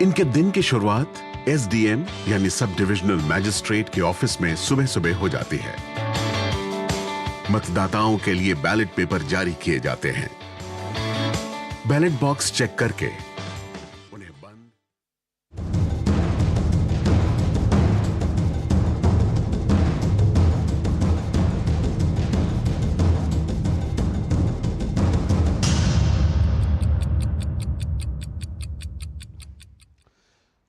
इनके दिन की शुरुआत एसडीएम यानी सब डिविजनल मैजिस्ट्रेट के ऑफिस में सुबह सुबह हो जाती है। मतदाताओं के लिए बैलेट पेपर जारी किए जाते हैं। बैलेट बॉक्स चेक करके उन्हें बंद।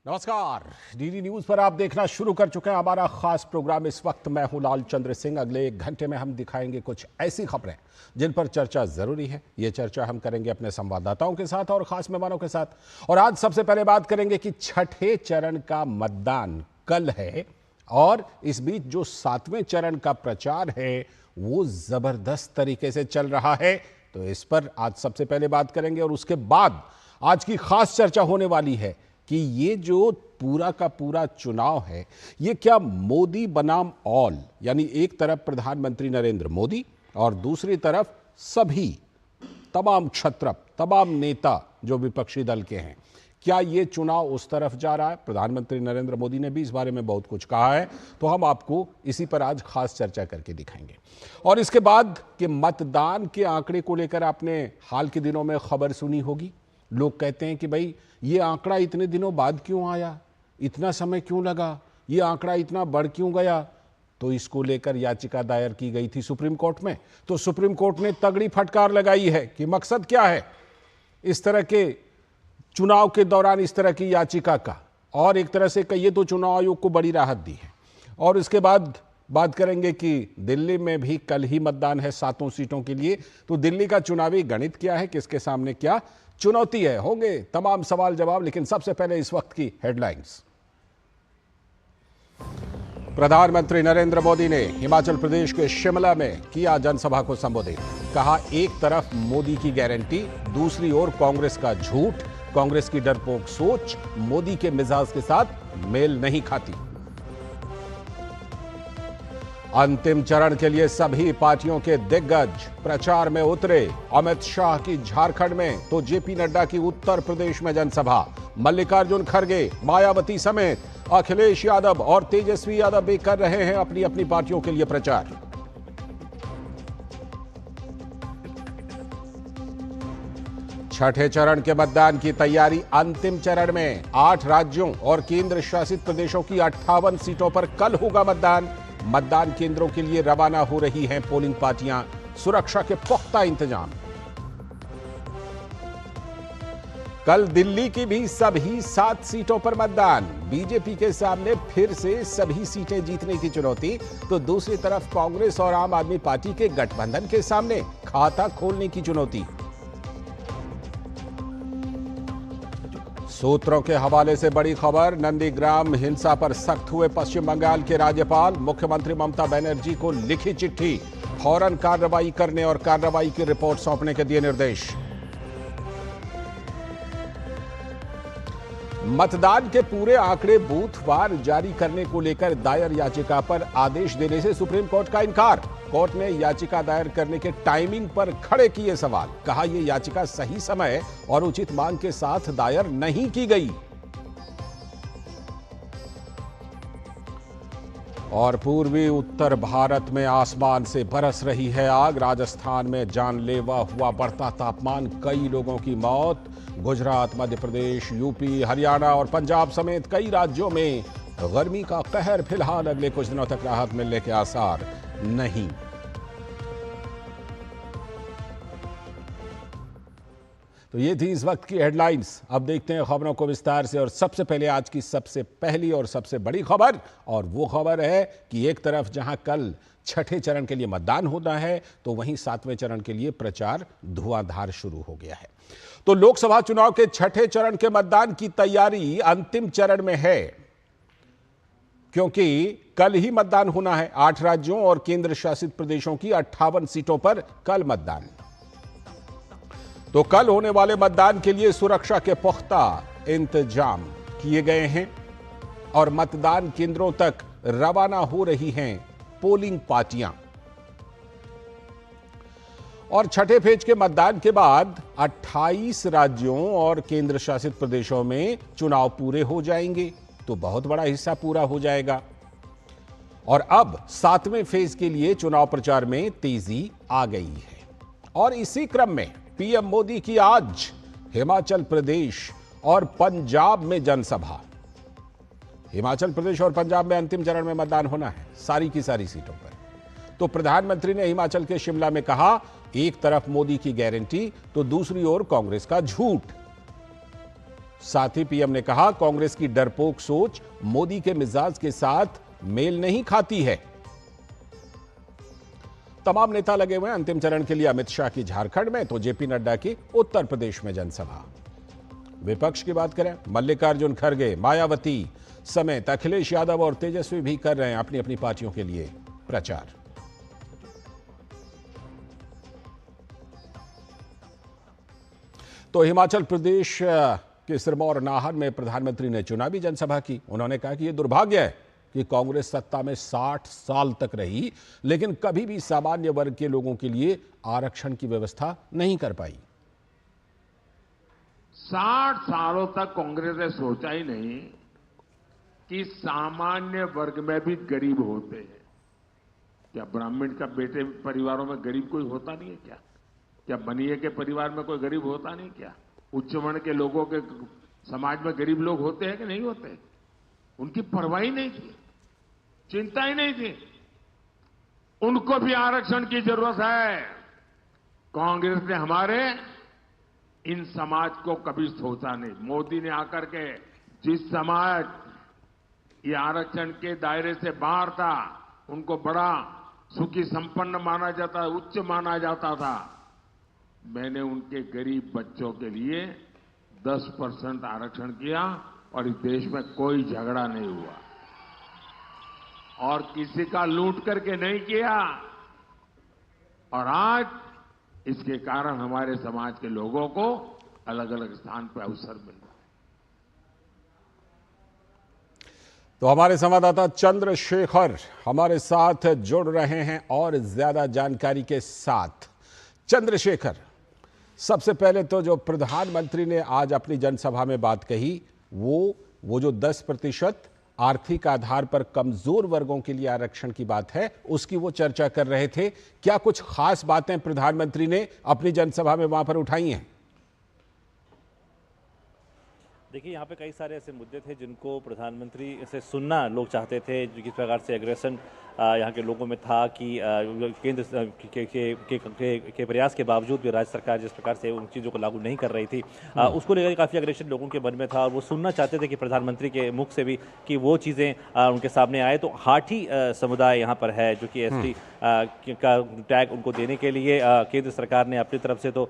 नमस्कार, डीडी न्यूज पर आप देखना शुरू कर चुके हैं हमारा खास प्रोग्राम। इस वक्त मैं हूं लाल चंद्र सिंह। अगले 1 घंटे में हम दिखाएंगे कुछ ऐसी खबरें जिन पर चर्चा जरूरी है। ये चर्चा हम करेंगे अपने संवाददाताओं के साथ और खास मेहमानों के साथ। और आज सबसे पहले बात करेंगे कि छठे चरण का मतदान कल है और इस बीच जो 7वें चरण का प्रचार है वो जबरदस्त तरीके से चल रहा है। तो इस पर आज सबसे पहले बात करेंगे और उसके बाद आज की खास चर्चा होने वाली है कि ये जो पूरा का पूरा चुनाव है ये क्या मोदी बनाम ऑल, यानी एक तरफ प्रधानमंत्री नरेंद्र मोदी और दूसरी तरफ सभी तमाम क्षत्रप तमाम नेता जो विपक्षी दल के हैं, क्या ये चुनाव उस तरफ जा रहा है? प्रधानमंत्री नरेंद्र मोदी ने भी इस बारे में बहुत कुछ कहा है, तो हम आपको इसी पर आज खास चर्चा करके दिखाएंगे। और इसके बाद कि मतदान के आंकड़े को लेकर आपने हाल के दिनों में खबर सुनी होगी। लोग कहते हैं कि भाई ये आंकड़ा इतने दिनों बाद क्यों आया, इतना समय क्यों लगा, ये आंकड़ा इतना बढ़ क्यों गया। तो इसको लेकर याचिका दायर की गई थी सुप्रीम कोर्ट में। तो सुप्रीम कोर्ट ने तगड़ी फटकार लगाई है कि मकसद क्या है इस तरह के चुनाव के दौरान इस तरह की याचिका का, और एक तरह से कहिए तो चुनाव आयोग को बड़ी राहत दी है। और इसके बाद बात करेंगे कि दिल्ली में भी कल ही मतदान है 7 सीटों के लिए। तो दिल्ली का चुनावी गणित क्या है, किसके सामने क्या चुनौती है, होंगे तमाम सवाल जवाब। लेकिन सबसे पहले इस वक्त की हेडलाइंस। प्रधानमंत्री नरेंद्र मोदी ने हिमाचल प्रदेश के शिमला में किया जनसभा को संबोधित। कहा, एक तरफ मोदी की गारंटी, दूसरी ओर कांग्रेस का झूठ। कांग्रेस की डरपोक सोच मोदी के मिजाज के साथ मेल नहीं खाती। अंतिम चरण के लिए सभी पार्टियों के दिग्गज प्रचार में उतरे। अमित शाह की झारखंड में तो जेपी नड्डा की उत्तर प्रदेश में जनसभा। मल्लिकार्जुन खड़गे, मायावती समेत अखिलेश यादव और तेजस्वी यादव भी कर रहे हैं अपनी अपनी पार्टियों के लिए प्रचार। छठे चरण के मतदान की तैयारी अंतिम चरण में। 8 राज्यों और केंद्र शासित प्रदेशों की 58 सीटों पर कल होगा मतदान। मतदान केंद्रों के लिए रवाना हो रही हैं पोलिंग पार्टियां। सुरक्षा के पुख्ता इंतजाम। कल दिल्ली की भी सभी 7 सीटों पर मतदान। बीजेपी के सामने फिर से सभी सीटें जीतने की चुनौती, तो दूसरी तरफ कांग्रेस और आम आदमी पार्टी के गठबंधन के सामने खाता खोलने की चुनौती। सूत्रों के हवाले से बड़ी खबर। नंदीग्राम हिंसा पर सख्त हुए पश्चिम बंगाल के राज्यपाल। मुख्यमंत्री ममता बनर्जी को लिखी चिट्ठी, फौरन कार्रवाई करने और कार्रवाई की रिपोर्ट सौंपने के दिए निर्देश। मतदान के पूरे आंकड़े बूथवार जारी करने को लेकर दायर याचिका पर आदेश देने से सुप्रीम कोर्ट का इनकार। कोर्ट ने याचिका दायर करने के टाइमिंग पर खड़े किए सवाल। कहा, यह याचिका सही समय और उचित मांग के साथ दायर नहीं की गई। और पूर्वी उत्तर भारत में आसमान से बरस रही है आग। राजस्थान में जानलेवा हुआ बढ़ता तापमान, कई लोगों की मौत। गुजरात, मध्य प्रदेश, यूपी, हरियाणा और पंजाब समेत कई राज्यों में गर्मी का कहर। फिलहाल अगले कुछ दिनों तक राहत मिलने के आसार नहीं। तो ये थी इस वक्त की हेडलाइंस। अब देखते हैं खबरों को विस्तार से। और सबसे पहले आज की सबसे पहली और सबसे बड़ी खबर, और वो खबर है कि एक तरफ जहां कल छठे चरण के लिए मतदान होना है, तो वहीं 7वें चरण के लिए प्रचार धुआंधार शुरू हो गया है। तो लोकसभा चुनाव के छठे चरण के मतदान की तैयारी अंतिम चरण में है, क्योंकि कल ही मतदान होना है। 8 राज्यों और केंद्र शासित प्रदेशों की 58 सीटों पर कल मतदान। तो कल होने वाले मतदान के लिए सुरक्षा के पुख्ता इंतजाम किए गए हैं और मतदान केंद्रों तक रवाना हो रही हैं पोलिंग पार्टियां। और छठे फेज के मतदान के बाद 28 राज्यों और केंद्र शासित प्रदेशों में चुनाव पूरे हो जाएंगे, तो बहुत बड़ा हिस्सा पूरा हो जाएगा। और अब 7वें फेज के लिए चुनाव प्रचार में तेजी आ गई है। और इसी क्रम में पीएम मोदी की आज हिमाचल प्रदेश और पंजाब में जनसभा। हिमाचल प्रदेश और पंजाब में अंतिम चरण में मतदान होना है सारी की सारी सीटों पर। तो प्रधानमंत्री ने हिमाचल के शिमला में कहा, एक तरफ मोदी की गारंटी तो दूसरी ओर कांग्रेस का झूठ। साथ ही पीएम ने कहा, कांग्रेस की डरपोक सोच मोदी के मिजाज के साथ मेल नहीं खाती है। तमाम नेता लगे हुए अंतिम चरण के लिए। अमित शाह की झारखंड में तो जेपी नड्डा की उत्तर प्रदेश में जनसभा। विपक्ष की बात करें, मल्लिकार्जुन खड़गे, मायावती समेत अखिलेश यादव और तेजस्वी भी कर रहे हैं अपनी अपनी पार्टियों के लिए प्रचार। तो हिमाचल प्रदेश के सिरमौर नाहन में प्रधानमंत्री ने चुनावी जनसभा की। उन्होंने कहा कि यह दुर्भाग्य है कि कांग्रेस सत्ता में 60 साल तक रही, लेकिन कभी भी सामान्य वर्ग के लोगों के लिए आरक्षण की व्यवस्था नहीं कर पाई। 60 सालों तक कांग्रेस ने सोचा ही नहीं कि सामान्य वर्ग में भी गरीब होते हैं। क्या ब्राह्मण का बेटे परिवारों में गरीब कोई होता नहीं है क्या? क्या बनिए के परिवार में कोई गरीब होता नहीं क्या? उच्च वर्ण के लोगों के समाज में गरीब लोग होते हैं कि नहीं होते? उनकी परवाह ही नहीं थी, चिंता ही नहीं थी। उनको भी आरक्षण की जरूरत है। कांग्रेस ने हमारे इन समाज को कभी सोचा नहीं। मोदी ने आकर के जिस समाज ये आरक्षण के दायरे से बाहर था, उनको बड़ा सुखी संपन्न माना जाता, उच्च माना जाता था। मैंने उनके गरीब बच्चों के लिए 10% आरक्षण किया और इस देश में कोई झगड़ा नहीं हुआ और किसी का लूट करके नहीं किया। और आज इसके कारण हमारे समाज के लोगों को अलग अलग स्थान पर अवसर मिल रहा है। तो हमारे संवाददाता चंद्रशेखर हमारे साथ जुड़ रहे हैं और ज्यादा जानकारी के साथ। चंद्रशेखर, सबसे पहले तो जो प्रधानमंत्री ने आज अपनी जनसभा में बात कही, वो जो 10% आर्थिक आधार पर कमजोर वर्गों के लिए आरक्षण की बात है, उसकी वो चर्चा कर रहे थे। क्या कुछ खास बातें प्रधानमंत्री ने अपनी जनसभा में वहां पर उठाई हैं? देखिए, यहाँ पे कई सारे ऐसे मुद्दे थे जिनको प्रधानमंत्री से सुनना लोग चाहते थे। किस प्रकार से एग्रेशन यहाँ के लोगों में था कि केंद्र के प्रयास के बावजूद भी राज्य सरकार जिस प्रकार से उन चीज़ों को लागू नहीं कर रही थी, उसको लेकर काफ़ी एग्रेशन लोगों के मन में था और वो सुनना चाहते थे कि प्रधानमंत्री के मुख से भी कि वो चीज़ें उनके सामने आए। तो हाठी समुदाय यहाँ पर है जो कि एसटी का टैग उनको देने के लिए केंद्र सरकार ने अपनी तरफ से तो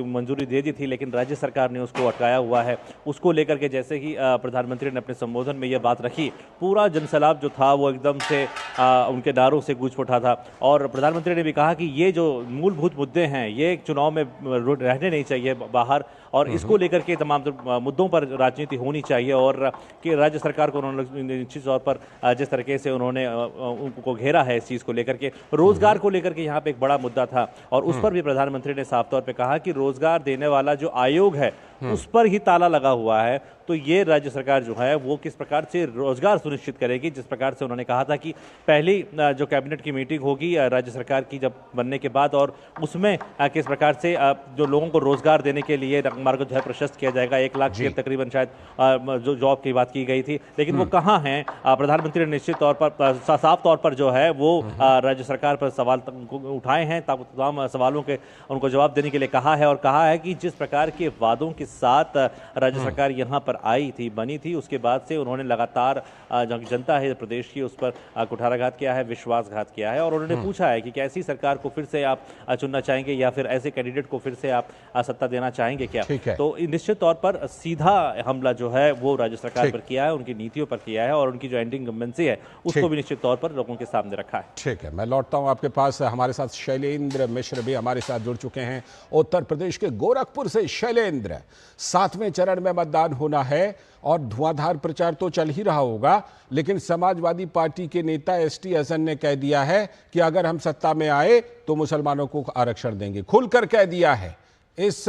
मंजूरी दे दी थी, लेकिन राज्य सरकार ने उसको अटकाया हुआ है। उसको लेकर के जैसे ही प्रधानमंत्री ने अपने संबोधन में यह बात रखी, पूरा जनसैलाब जो था वो एकदम से उनके नारों से गूंज उठा था। और प्रधानमंत्री ने भी कहा कि ये जो मूलभूत मुद्दे हैं ये चुनाव में रहने नहीं चाहिए बाहर, और इसको लेकर के तमाम मुद्दों पर राजनीति होनी चाहिए। और कि राज्य सरकार को उन्होंने निश्चित तौर पर जिस तरीके से उन्होंने उनको घेरा है इस चीज़ को लेकर के, रोजगार को लेकर के यहाँ पे एक बड़ा मुद्दा था और उस पर भी प्रधानमंत्री ने साफ तौर पे कहा कि रोजगार देने वाला जो आयोग है उस पर ही ताला लगा हुआ है। तो ये राज्य सरकार जो है वो किस प्रकार से रोजगार सुनिश्चित करेगी, जिस प्रकार से उन्होंने कहा था कि पहली जो कैबिनेट की मीटिंग होगी राज्य सरकार की जब बनने के बाद, और उसमें किस प्रकार से जो लोगों को रोजगार देने के लिए मार्ग जो है प्रशस्त किया जाएगा। 1 लाख के तकरीबन शायद जो जॉब की बात की गई थी, लेकिन वो कहाँ हैं? प्रधानमंत्री ने निश्चित तौर पर साफ तौर पर जो है वो राज्य सरकार पर सवाल उठाए हैं, तमाम सवालों के उनको जवाब देने के लिए कहा है और कहा है कि जिस प्रकार के वादों के साथ राज्य सरकार यहाँ पर आई थी, बनी थी, उसके बाद से उन्होंने लगातार जो जनता है प्रदेश की उस पर कुठाराघात किया है, विश्वासघात किया है। और उन्होंने पूछा है कि कैसी सरकार को फिर से आप चुनना चाहेंगे या फिर ऐसे कैंडिडेट को फिर से आप सत्ता देना चाहेंगे क्या? तो निश्चित तौर पर सीधा हमला जो है वो राज्य सरकार पर किया है, उनकी नीतियों पर किया है और उनकी जो एंडिंग गवर्नेंस है उसको भी निश्चित तौर पर लोगों के सामने रखा है। ठीक है, मैं लौटता हूं आपके पास। हमारे साथ शैलेंद्र मिश्र भी हमारे साथ जुड़ चुके हैं उत्तर प्रदेश के गोरखपुर से। शैलेंद्र, 7वें चरण में मतदान होना है और धुआंधार प्रचार तो चल ही रहा होगा, लेकिन समाजवादी पार्टी के नेता एसटी हसन ने कह दिया है कि अगर हम सत्ता में आए तो मुसलमानों को आरक्षण देंगे। खुलकर कह दिया है। इस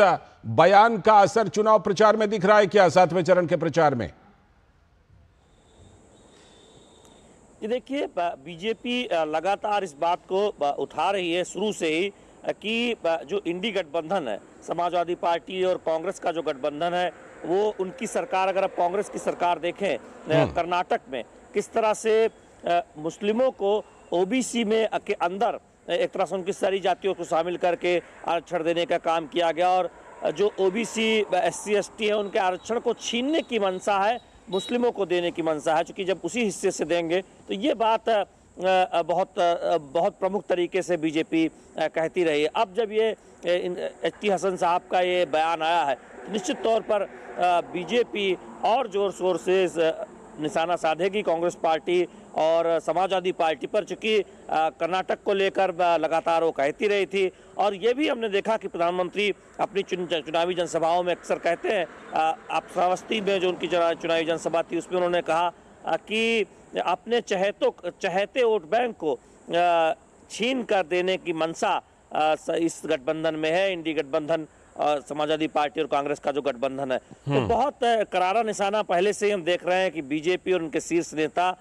बयान का असर चुनाव प्रचार में दिख रहा है क्या, 7वें चरण के प्रचार में? देखिए, बीजेपी लगातार इस बात को उठा रही है शुरू से ही कि जो इंडी गठबंधन है, समाजवादी पार्टी और कांग्रेस का जो गठबंधन है, वो उनकी सरकार, अगर आप कांग्रेस की सरकार देखें कर्नाटक में, किस तरह से मुस्लिमों को ओबीसी में के अंदर एक तरह से उनकी सारी जातियों को शामिल करके आरक्षण देने का काम किया गया, और जो ओबीसी SC ST है उनके आरक्षण को छीनने की मंशा है, मुस्लिमों को देने की मंशा है, क्योंकि जब उसी हिस्से से देंगे तो ये बात बहुत प्रमुख तरीके से बीजेपी कहती रही है। अब जब ये एसटी हसन साहब का ये बयान आया है तो निश्चित तौर पर बीजेपी और जोर शोर से निशाना साधेगी कांग्रेस पार्टी और समाजवादी पार्टी पर, चूंकि कर्नाटक को लेकर लगातार वो कहती रही थी। और ये भी हमने देखा कि प्रधानमंत्री अपनी चुनावी जनसभाओं में अक्सर कहते हैं, आप श्रावस्ती में जो उनकी चुनावी जनसभा थी उसमें उन्होंने कहा कि अपने चहेते वोट बैंक को छीन कर देने की मंशा इस गठबंधन में है, इंडी गठबंधन समाजवादी पार्टी और कांग्रेस का जो गठबंधन है। तो बहुत करारा निशाना पहले से ही हम देख रहे हैं कि बीजेपी और उनके शीर्ष नेता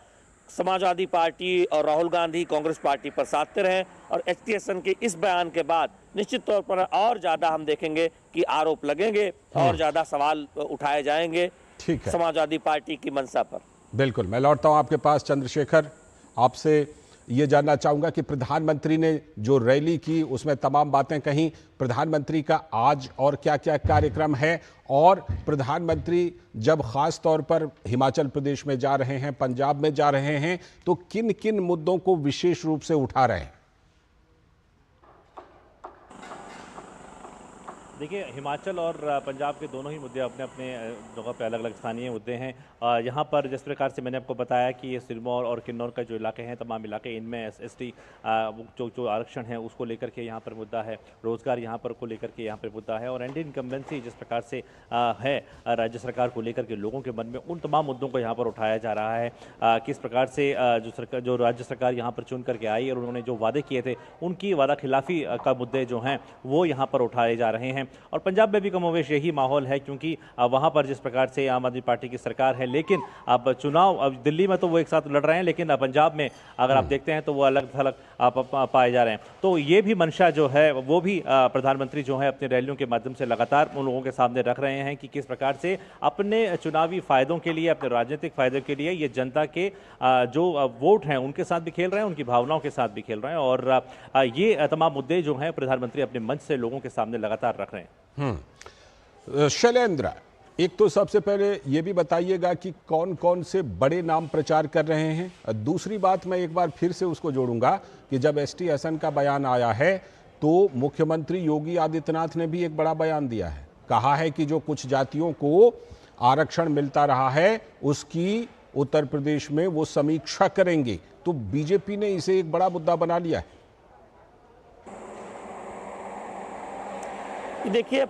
समाजवादी पार्टी और राहुल गांधी कांग्रेस पार्टी पर साधते रहे, और एसटी हसन के इस बयान के बाद निश्चित तौर पर और ज्यादा हम देखेंगे कि आरोप लगेंगे और ज्यादा सवाल उठाए जाएंगे समाजवादी पार्टी की मंशा पर। बिल्कुल, मैं लौटता हूं आपके पास। चंद्रशेखर, आपसे ये जानना चाहूंगा कि प्रधानमंत्री ने जो रैली की उसमें तमाम बातें कहीं, प्रधानमंत्री का आज और क्या क्या कार्यक्रम है, और प्रधानमंत्री जब खास तौर पर हिमाचल प्रदेश में जा रहे हैं, पंजाब में जा रहे हैं, तो किन किन मुद्दों को विशेष रूप से उठा रहे हैं? देखिए, हिमाचल और पंजाब के दोनों ही मुद्दे अपने अपने जगह पे अलग अलग स्थानीय मुद्दे हैं। यहाँ पर जिस प्रकार से मैंने आपको बताया कि ये सिरमौर और किन्नौर का जो इलाके हैं, तमाम इलाके, इनमें ST जो आरक्षण है उसको लेकर के यहाँ पर मुद्दा है, रोजगार यहाँ पर को लेकर के यहाँ पर मुद्दा है, और एंटी इनकम्बेंसी जिस प्रकार से है राज्य सरकार को लेकर के लोगों के मन में, उन तमाम मुद्दों को यहाँ पर उठाया जा रहा है। किस प्रकार से जो राज्य सरकार यहाँ पर चुन करके आई और उन्होंने जो वादे किए थे उनकी वादा खिलाफी का मुद्दे जो हैं वो यहाँ पर उठाए जा रहे हैं। और पंजाब में भी कमोवेश यही माहौल है, क्योंकि वहाँ पर जिस प्रकार से आम आदमी पार्टी की सरकार है, लेकिन अब चुनाव, अब दिल्ली में तो वो एक साथ लड़ रहे हैं, लेकिन पंजाब में अगर आप देखते हैं तो वो अलग थलग पाए जा रहे हैं। तो ये भी मंशा जो है वो भी प्रधानमंत्री जो है अपने रैलियों के माध्यम से लगातार उन लोगों के सामने रख रहे हैं कि किस प्रकार से अपने चुनावी फायदों के लिए, अपने राजनीतिक फायदों के लिए ये जनता के जो वोट हैं उनके साथ भी खेल रहे हैं, उनकी भावनाओं के साथ भी खेल रहे हैं, और ये तमाम मुद्दे जो हैं प्रधानमंत्री अपने मंच से लोगों के सामने लगातार रख रहे हैं। शैलेंद्र, एक तो सबसे पहले ये भी बताइएगा कि कौन कौन से बड़े नाम प्रचार कर रहे हैं। दूसरी बात, मैं एक बार फिर से उसको जोड़ूंगा कि जब एसटी हसन का बयान आया है तो मुख्यमंत्री योगी आदित्यनाथ ने भी एक बड़ा बयान दिया है। कहा है कि जो कुछ जातियों को आरक्षण मिलता रहा है उसकी उत्तर प्रदेश में वो समीक्षा करेंगे। तो बीजेपी ने इसे एक बड़ा मुद्दा बना लिया है। देखिए,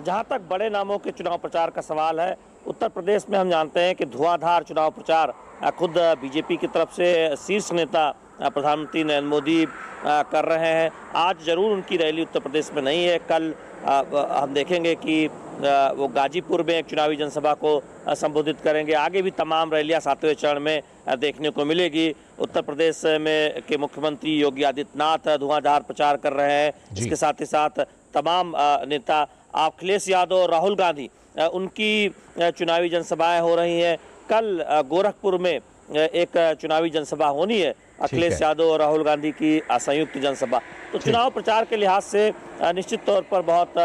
जहां तक बड़े नामों के चुनाव प्रचार का सवाल है, उत्तर प्रदेश में हम जानते हैं कि धुआंधार चुनाव प्रचार खुद बीजेपी की तरफ से शीर्ष नेता प्रधानमंत्री नरेंद्र मोदी कर रहे हैं। आज जरूर उनकी रैली उत्तर प्रदेश में नहीं है, कल हम देखेंगे कि वो गाजीपुर में एक चुनावी जनसभा को संबोधित करेंगे। आगे भी तमाम रैलियां 7वें चरण में देखने को मिलेगी। उत्तर प्रदेश में के मुख्यमंत्री योगी आदित्यनाथ धुआंधार प्रचार कर रहे हैं। इसके साथ ही साथ तमाम नेता अखिलेश यादव और राहुल गांधी, उनकी चुनावी जनसभाएं हो रही हैं। कल गोरखपुर में एक चुनावी जनसभा होनी है, अखिलेश यादव और राहुल गांधी की संयुक्त जनसभा। तो चुनाव प्रचार के लिहाज से निश्चित तौर पर बहुत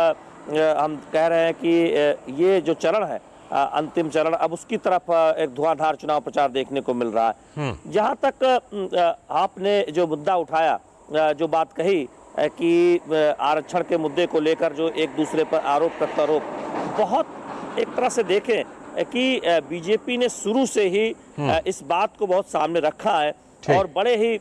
हम कह रहे हैं कि ये जो चरण है, अंतिम चरण, अब उसकी तरफ एक धुआंधार चुनाव प्रचार देखने को मिल रहा है। जहां तक आपने जो मुद्दा उठाया, जो बात कही कि आरक्षण के मुद्दे को लेकर जो एक दूसरे पर आरोप प्रत्यारोप, बहुत एक तरह से देखें कि बीजेपी ने शुरू से ही इस बात को बहुत सामने रखा है और बड़े ही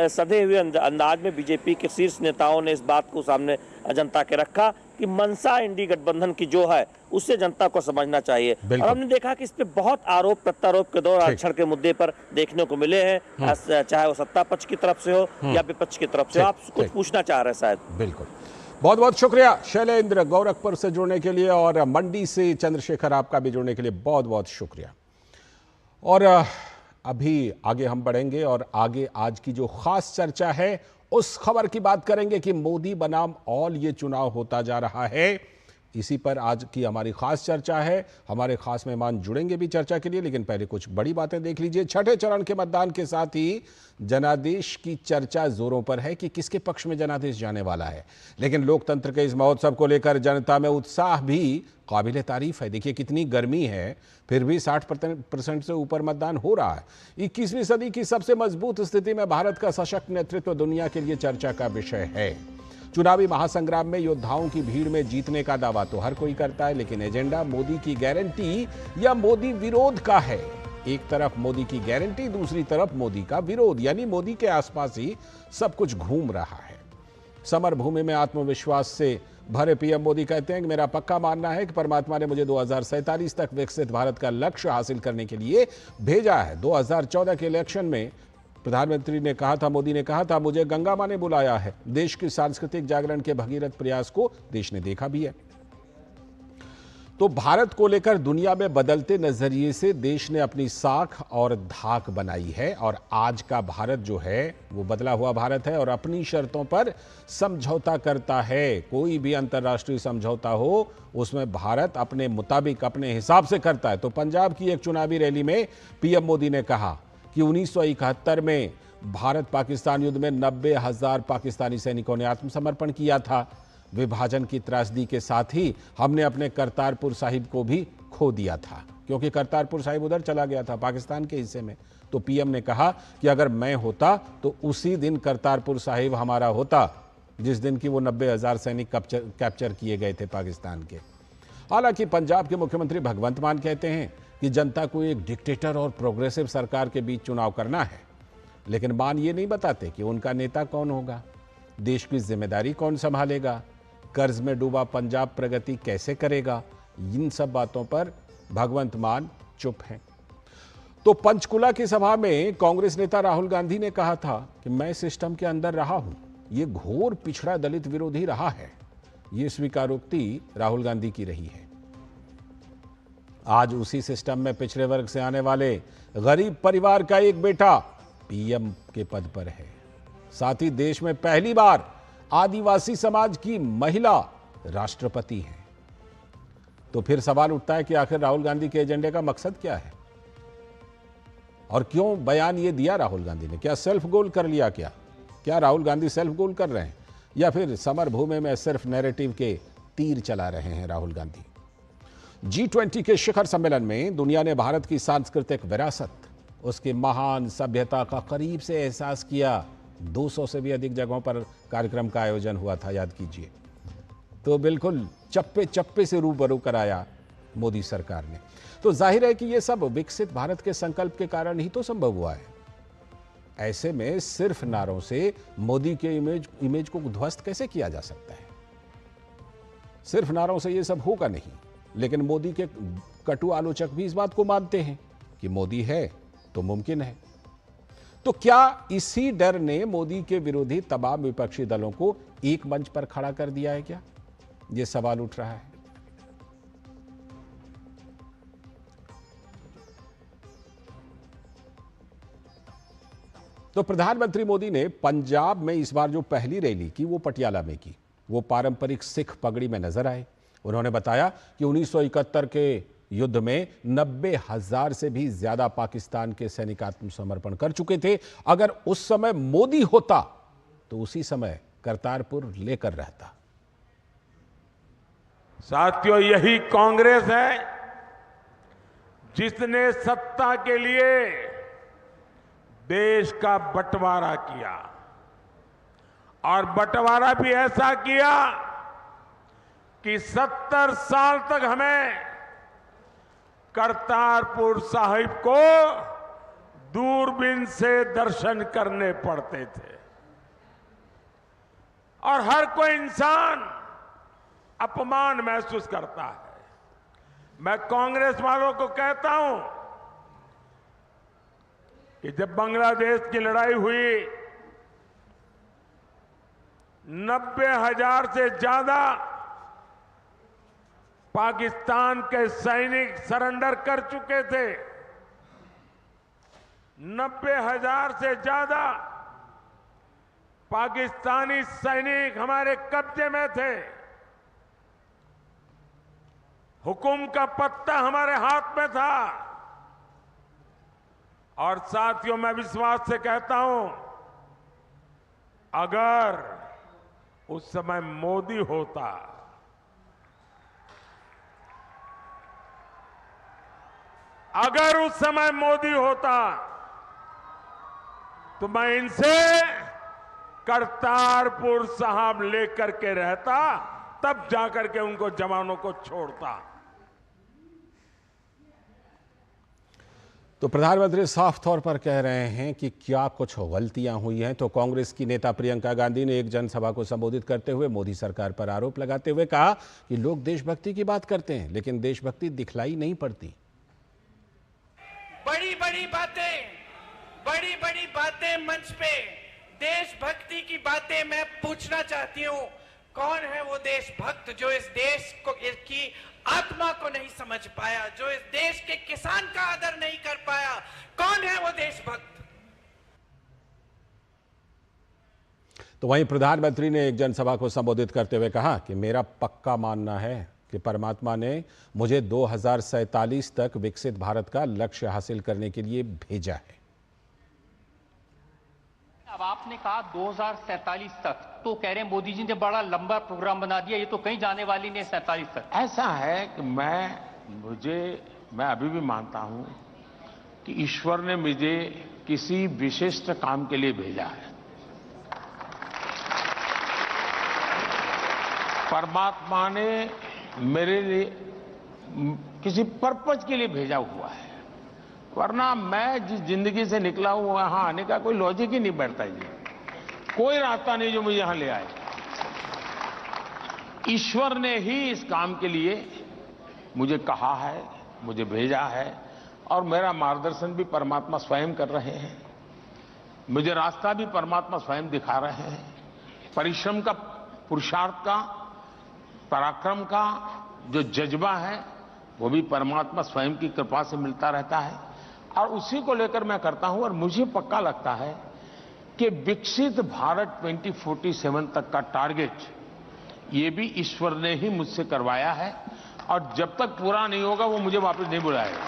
सधे हुए अंदाज में बीजेपी के शीर्ष नेताओं ने इस बात को सामने जनता के रखा कि मनसा इंडी गठबंधन की जो है उससे जनता को समझना चाहिए। और हमने देखा कि इस पे बहुत आरोप प्रत्यारोप के दौर आरक्षण के मुद्दे पर देखने को मिले हैं, चाहे वो सत्ता पक्ष की तरफ से हो या विपक्ष की तरफ से। आप कुछ पूछना चाह रहे हैं शायद? बिल्कुल, बहुत बहुत शुक्रिया शैलेंद्र, गोरखपुर से जुड़ने के लिए, और मंडी से चंद्रशेखर आपका भी जुड़ने के लिए बहुत बहुत शुक्रिया। और अभी आगे हम बढ़ेंगे और आगे आज की जो खास चर्चा है उस खबर की बात करेंगे कि मोदी बनाम ऑल ये चुनाव होता जा रहा है। इसी पर आज की हमारी खास चर्चा है। हमारे खास मेहमान जुड़ेंगे भी चर्चा के लिए, लेकिन पहले कुछ बड़ी बातें देख लीजिए। छठे चरण के मतदान के साथ ही जनादेश की चर्चा जोरों पर है कि किसके पक्ष में जनादेश जाने वाला है। लेकिन लोकतंत्र के इस महोत्सव को लेकर जनता में उत्साह भी काबिले तारीफ है। देखिए कितनी गर्मी है, फिर भी 60% से ऊपर मतदान हो रहा है। 21वीं सदी की सबसे मजबूत स्थिति में भारत का सशक्त नेतृत्व दुनिया के लिए चर्चा का विषय है। चुनावी महासंग्राम में योद्धाओं की भीड़ में जीतने का दावा तो हर कोई करता है, लेकिन एजेंडा मोदी की गारंटी या मोदी विरोध का है। एक तरफ मोदी की गारंटी, दूसरी तरफ मोदी का विरोध, यानी मोदी के आसपास ही सब कुछ घूम रहा है। समर भूमि में आत्मविश्वास से भरे पीएम मोदी कहते हैं कि मेरा पक्का मानना है कि परमात्मा ने मुझे 2047 तक विकसित भारत का लक्ष्य हासिल करने के लिए भेजा है। 2014 के इलेक्शन में प्रधानमंत्री ने कहा था, मोदी ने कहा था, मुझे गंगा मां ने बुलाया है। देश की सांस्कृतिक जागरण के भगीरथ प्रयास को देश ने देखा भी है। तो भारत को लेकर दुनिया में बदलते नजरिए से देश ने अपनी साख और धाक बनाई है, और आज का भारत जो है वो बदला हुआ भारत है और अपनी शर्तों पर समझौता करता है। कोई भी अंतर्राष्ट्रीय समझौता हो उसमें भारत अपने मुताबिक, अपने हिसाब से करता है। तो पंजाब की एक चुनावी रैली में पीएम मोदी ने कहा कि 1971 में भारत पाकिस्तान युद्ध में 90,000 पाकिस्तानी सैनिकों ने आत्मसमर्पण किया था। विभाजन की त्रासदी के साथ ही हमने अपने करतारपुर साहिब को भी खो दिया था, क्योंकि करतारपुर साहिब उधर चला गया था पाकिस्तान के हिस्से में। तो पीएम ने कहा कि अगर मैं होता तो उसी दिन करतारपुर साहिब हमारा होता जिस दिन की वो 90,000 सैनिक कैप्चर किए गए थे पाकिस्तान के। हालांकि पंजाब के मुख्यमंत्री भगवंत मान कहते हैं कि जनता को एक डिक्टेटर और प्रोग्रेसिव सरकार के बीच चुनाव करना है, लेकिन मान ये नहीं बताते कि उनका नेता कौन होगा, देश की जिम्मेदारी कौन संभालेगा, कर्ज में डूबा पंजाब प्रगति कैसे करेगा। इन सब बातों पर भगवंत मान चुप हैं। तो पंचकुला की सभा में कांग्रेस नेता राहुल गांधी ने कहा था कि मैं सिस्टम के अंदर रहा हूं, ये घोर पिछड़ा दलित विरोधी रहा है। ये स्वीकारोक्ति राहुल गांधी की रही है। आज उसी सिस्टम में पिछड़े वर्ग से आने वाले गरीब परिवार का एक बेटा पीएम के पद पर है। साथ ही देश में पहली बार आदिवासी समाज की महिला राष्ट्रपति है। तो फिर सवाल उठता है कि आखिर राहुल गांधी के एजेंडे का मकसद क्या है और क्यों बयान ये दिया राहुल गांधी ने? क्या सेल्फ गोल कर लिया? क्या राहुल गांधी सेल्फ गोल कर रहे हैं, या फिर समर भूमि में सिर्फ नैरेटिव के तीर चला रहे हैं राहुल गांधी? G20 के शिखर सम्मेलन में दुनिया ने भारत की सांस्कृतिक विरासत, उसकी महान सभ्यता का करीब से एहसास किया। 200 से भी अधिक जगहों पर कार्यक्रम का आयोजन हुआ था, याद कीजिए। तो बिल्कुल चप्पे चप्पे से रूबरू कराया मोदी सरकार ने। तो जाहिर है कि यह सब विकसित भारत के संकल्प के कारण ही तो संभव हुआ है। ऐसे में सिर्फ नारों से मोदी के इमेज को ध्वस्त कैसे किया जा सकता है? सिर्फ नारों से यह सब होगा नहीं, लेकिन मोदी के कटु आलोचक भी इस बात को मानते हैं कि मोदी है तो मुमकिन है। तो क्या इसी डर ने मोदी के विरोधी तमाम विपक्षी दलों को एक मंच पर खड़ा कर दिया है क्या? यह सवाल उठ रहा है। तो प्रधानमंत्री मोदी ने पंजाब में इस बार जो पहली रैली की वो पटियाला में की। वो पारंपरिक सिख पगड़ी में नजर आए। उन्होंने बताया कि 1971 के युद्ध में 90,000 से भी ज्यादा पाकिस्तान के सैनिक आत्मसमर्पण कर चुके थे। अगर उस समय मोदी होता तो उसी समय करतारपुर लेकर रहता। साथियों, यही कांग्रेस है जिसने सत्ता के लिए देश का बंटवारा किया, और बंटवारा भी ऐसा किया कि 70 साल तक हमें करतारपुर साहिब को दूरबीन से दर्शन करने पड़ते थे और हर कोई इंसान अपमान महसूस करता है। मैं कांग्रेस वालों को कहता हूं कि जब बांग्लादेश की लड़ाई हुई 90,000 से ज्यादा पाकिस्तान के सैनिक सरेंडर कर चुके थे। 90,000 से ज्यादा पाकिस्तानी सैनिक हमारे कब्जे में थे। हुकुम का पत्ता हमारे हाथ में था। और साथियों, मैं विश्वास से कहता हूं, अगर उस समय मोदी होता, अगर उस समय मोदी होता तो मैं इनसे करतारपुर साहब लेकर के रहता, तब जाकर के उनको जवानों को छोड़ता। तो प्रधानमंत्री साफ तौर पर कह रहे हैं कि क्या कुछ गलतियां हुई हैं। तो कांग्रेस की नेता प्रियंका गांधी ने एक जनसभा को संबोधित करते हुए मोदी सरकार पर आरोप लगाते हुए कहा कि लोग देशभक्ति की बात करते हैं लेकिन देशभक्ति दिखलाई नहीं पड़ती। बड़ी बड़ी बातें मंच पे, देशभक्ति की बातें मैं पूछना चाहती हूँ, कौन है वो देशभक्त जो इस देश को की आत्मा को नहीं समझ पाया, जो इस देश के किसान का आदर नहीं कर पाया? कौन है वो देशभक्त? तो वहीं प्रधानमंत्री ने एक जनसभा को संबोधित करते हुए कहा कि मेरा पक्का मानना है कि परमात्मा ने मुझे 2047 तक विकसित भारत का लक्ष्य हासिल करने के लिए भेजा है। अब आपने कहा 2047 तक, तो कह रहे हैं मोदी जी ने बड़ा लंबा प्रोग्राम बना दिया, ये तो कहीं जाने वाली नहीं 47 तक। ऐसा है कि मैं अभी भी मानता हूं कि ईश्वर ने मुझे किसी विशिष्ट काम के लिए भेजा है। परमात्मा ने मेरे लिए किसी पर्पज के लिए भेजा हुआ है, वरना मैं जिस जिंदगी से निकला हूं वहां आने का कोई लॉजिक ही नहीं बैठता जी। कोई रास्ता नहीं जो मुझे यहां ले आए। ईश्वर ने ही इस काम के लिए मुझे कहा है, मुझे भेजा है, और मेरा मार्गदर्शन भी परमात्मा स्वयं कर रहे हैं। मुझे रास्ता भी परमात्मा स्वयं दिखा रहे हैं। परिश्रम का, पुरुषार्थ का, पराक्रम का जो जज्बा है वो भी परमात्मा स्वयं की कृपा से मिलता रहता है, और उसी को लेकर मैं करता हूं। और मुझे पक्का लगता है कि विकसित भारत 2047 तक का टारगेट ये भी ईश्वर ने ही मुझसे करवाया है, और जब तक पूरा नहीं होगा वो मुझे वापस नहीं बुलाएगा।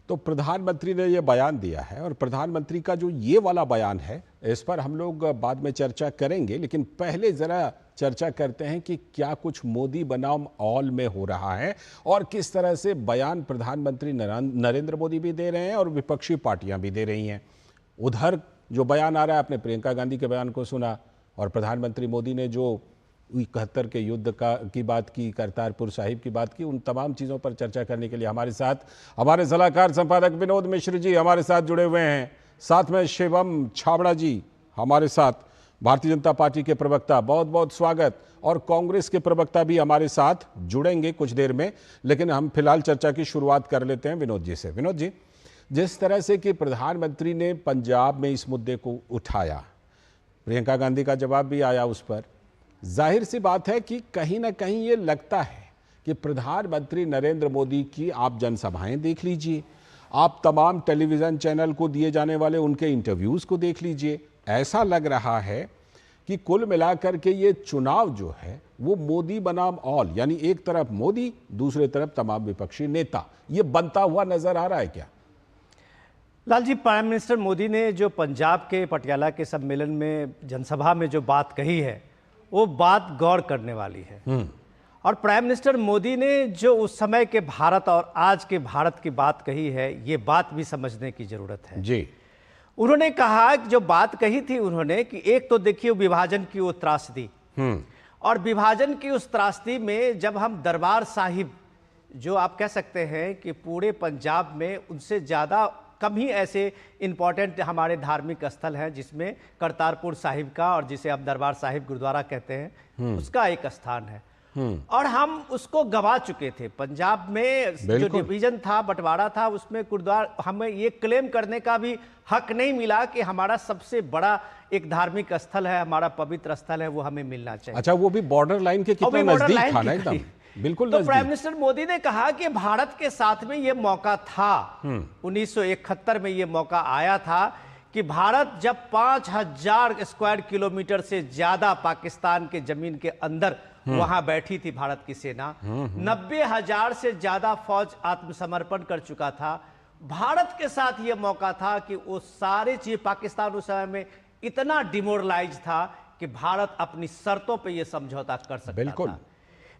तो प्रधानमंत्री ने यह बयान दिया है, और प्रधानमंत्री का जो ये वाला बयान है इस पर हम लोग बाद में चर्चा करेंगे, लेकिन पहले जरा चर्चा करते हैं कि क्या कुछ मोदी बनाम ऑल में हो रहा है और किस तरह से बयान प्रधानमंत्री नरेंद्र मोदी भी दे रहे हैं और विपक्षी पार्टियां भी दे रही हैं। उधर जो बयान आ रहा है, आपने प्रियंका गांधी के बयान को सुना, और प्रधानमंत्री मोदी ने जो 71 के युद्ध की बात की, करतारपुर साहिब की बात की, उन तमाम चीज़ों पर चर्चा करने के लिए हमारे साथ हमारे सलाहकार संपादक विनोद मिश्र जी हमारे साथ जुड़े हुए हैं। साथ में शिवम छाबड़ा जी हमारे साथ, भारतीय जनता पार्टी के प्रवक्ता, बहुत बहुत स्वागत। और कांग्रेस के प्रवक्ता भी हमारे साथ जुड़ेंगे कुछ देर में, लेकिन हम फिलहाल चर्चा की शुरुआत कर लेते हैं विनोद जी से। विनोद जी, जिस तरह से कि प्रधानमंत्री ने पंजाब में इस मुद्दे को उठाया, प्रियंका गांधी का जवाब भी आया उस पर, जाहिर सी बात है कि कहीं ना कहीं ये लगता है कि प्रधानमंत्री नरेंद्र मोदी की आप जनसभाएं देख लीजिए, आप तमाम टेलीविज़न चैनल को दिए जाने वाले उनके इंटरव्यूज़ को देख लीजिए, ऐसा लग रहा है कि कुल मिलाकर के ये चुनाव जो है वो मोदी बनाम ऑल, यानी एक तरफ मोदी, दूसरे तरफ तमाम विपक्षी नेता, ये बनता हुआ नजर आ रहा है क्या? लाल जी, प्राइम मिनिस्टर मोदी ने जो पंजाब के पटियाला के सम्मेलन में जनसभा में जो बात कही है वो बात गौर करने वाली है। और प्राइम मिनिस्टर मोदी ने जो उस समय के भारत और आज के भारत की बात कही है, ये बात भी समझने की जरूरत है जी। उन्होंने कहा कि जो बात कही थी उन्होंने कि एक तो देखिए विभाजन की वो त्रासदी, और विभाजन की उस त्रासदी में जब हम दरबार साहिब जो आप कह सकते हैं कि पूरे पंजाब में उनसे ज़्यादा कम ही ऐसे इम्पॉर्टेंट हमारे धार्मिक स्थल हैं जिसमें करतारपुर साहिब का, और जिसे आप दरबार साहिब गुरुद्वारा कहते हैं, उसका एक स्थान है। और हम उसको गवा चुके थे। पंजाब में जो डिवीजन था, बंटवारा था, उसमें गुरुद्वारा हमें ये क्लेम करने का भी हक नहीं मिला कि हमारा सबसे बड़ा एक धार्मिक स्थल है, हमारा पवित्र स्थल है, वो हमें मिलना चाहिए। अच्छा, वो भी बॉर्डर लाइन के कितना नजदीक था ना, एकदम बिल्कुल। तो प्राइम मिनिस्टर मोदी ने कहा कि भारत के साथ में ये मौका था, 1971 में ये मौका आया था कि भारत जब 5000 स्क्वायर किलोमीटर से ज्यादा पाकिस्तान के जमीन के अंदर वहां बैठी थी भारत की सेना, 90,000 से ज्यादा फौज आत्मसमर्पण कर चुका था। भारत के साथ यह मौका था कि वो सारी चीज, पाकिस्तान उस समय में इतना डिमोरलाइज था कि भारत अपनी शर्तों पे यह समझौता कर सकता था।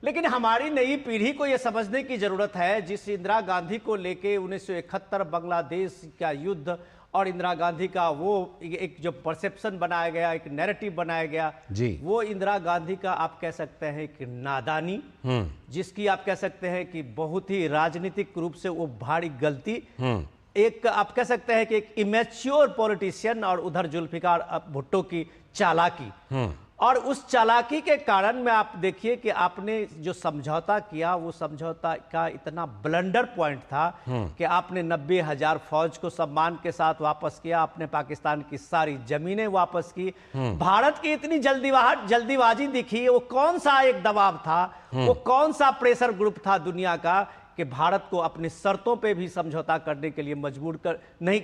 लेकिन हमारी नई पीढ़ी को यह समझने की जरूरत है, जिस इंदिरा गांधी को लेके 1971 बांग्लादेश का युद्ध और इंदिरा गांधी का वो एक जो परसेप्शन बनाया गया, एक नैरेटिव बनाया गया जी, वो इंदिरा गांधी का आप कह सकते हैं कि नादानी, जिसकी आप कह सकते हैं कि बहुत ही राजनीतिक रूप से वो भारी गलती, एक आप कह सकते हैं कि एक इमेच्योर पॉलिटिशियन, और उधर जुल्फिकार भुट्टो की चालाकी। और उस चालाकी के कारण में आप देखिए कि आपने जो समझौता किया, वो समझौता का इतना ब्लंडर पॉइंट था कि आपने 90,000 फौज को सम्मान के साथ वापस किया, आपने पाकिस्तान की सारी जमीनें वापस की। भारत की इतनी जल्दीबाजी दिखी, वो कौन सा एक दबाव था, वो कौन सा प्रेशर ग्रुप था दुनिया का कि भारत को अपनी शर्तों पे भी समझौता करने के लिए मजबूर कर नहीं,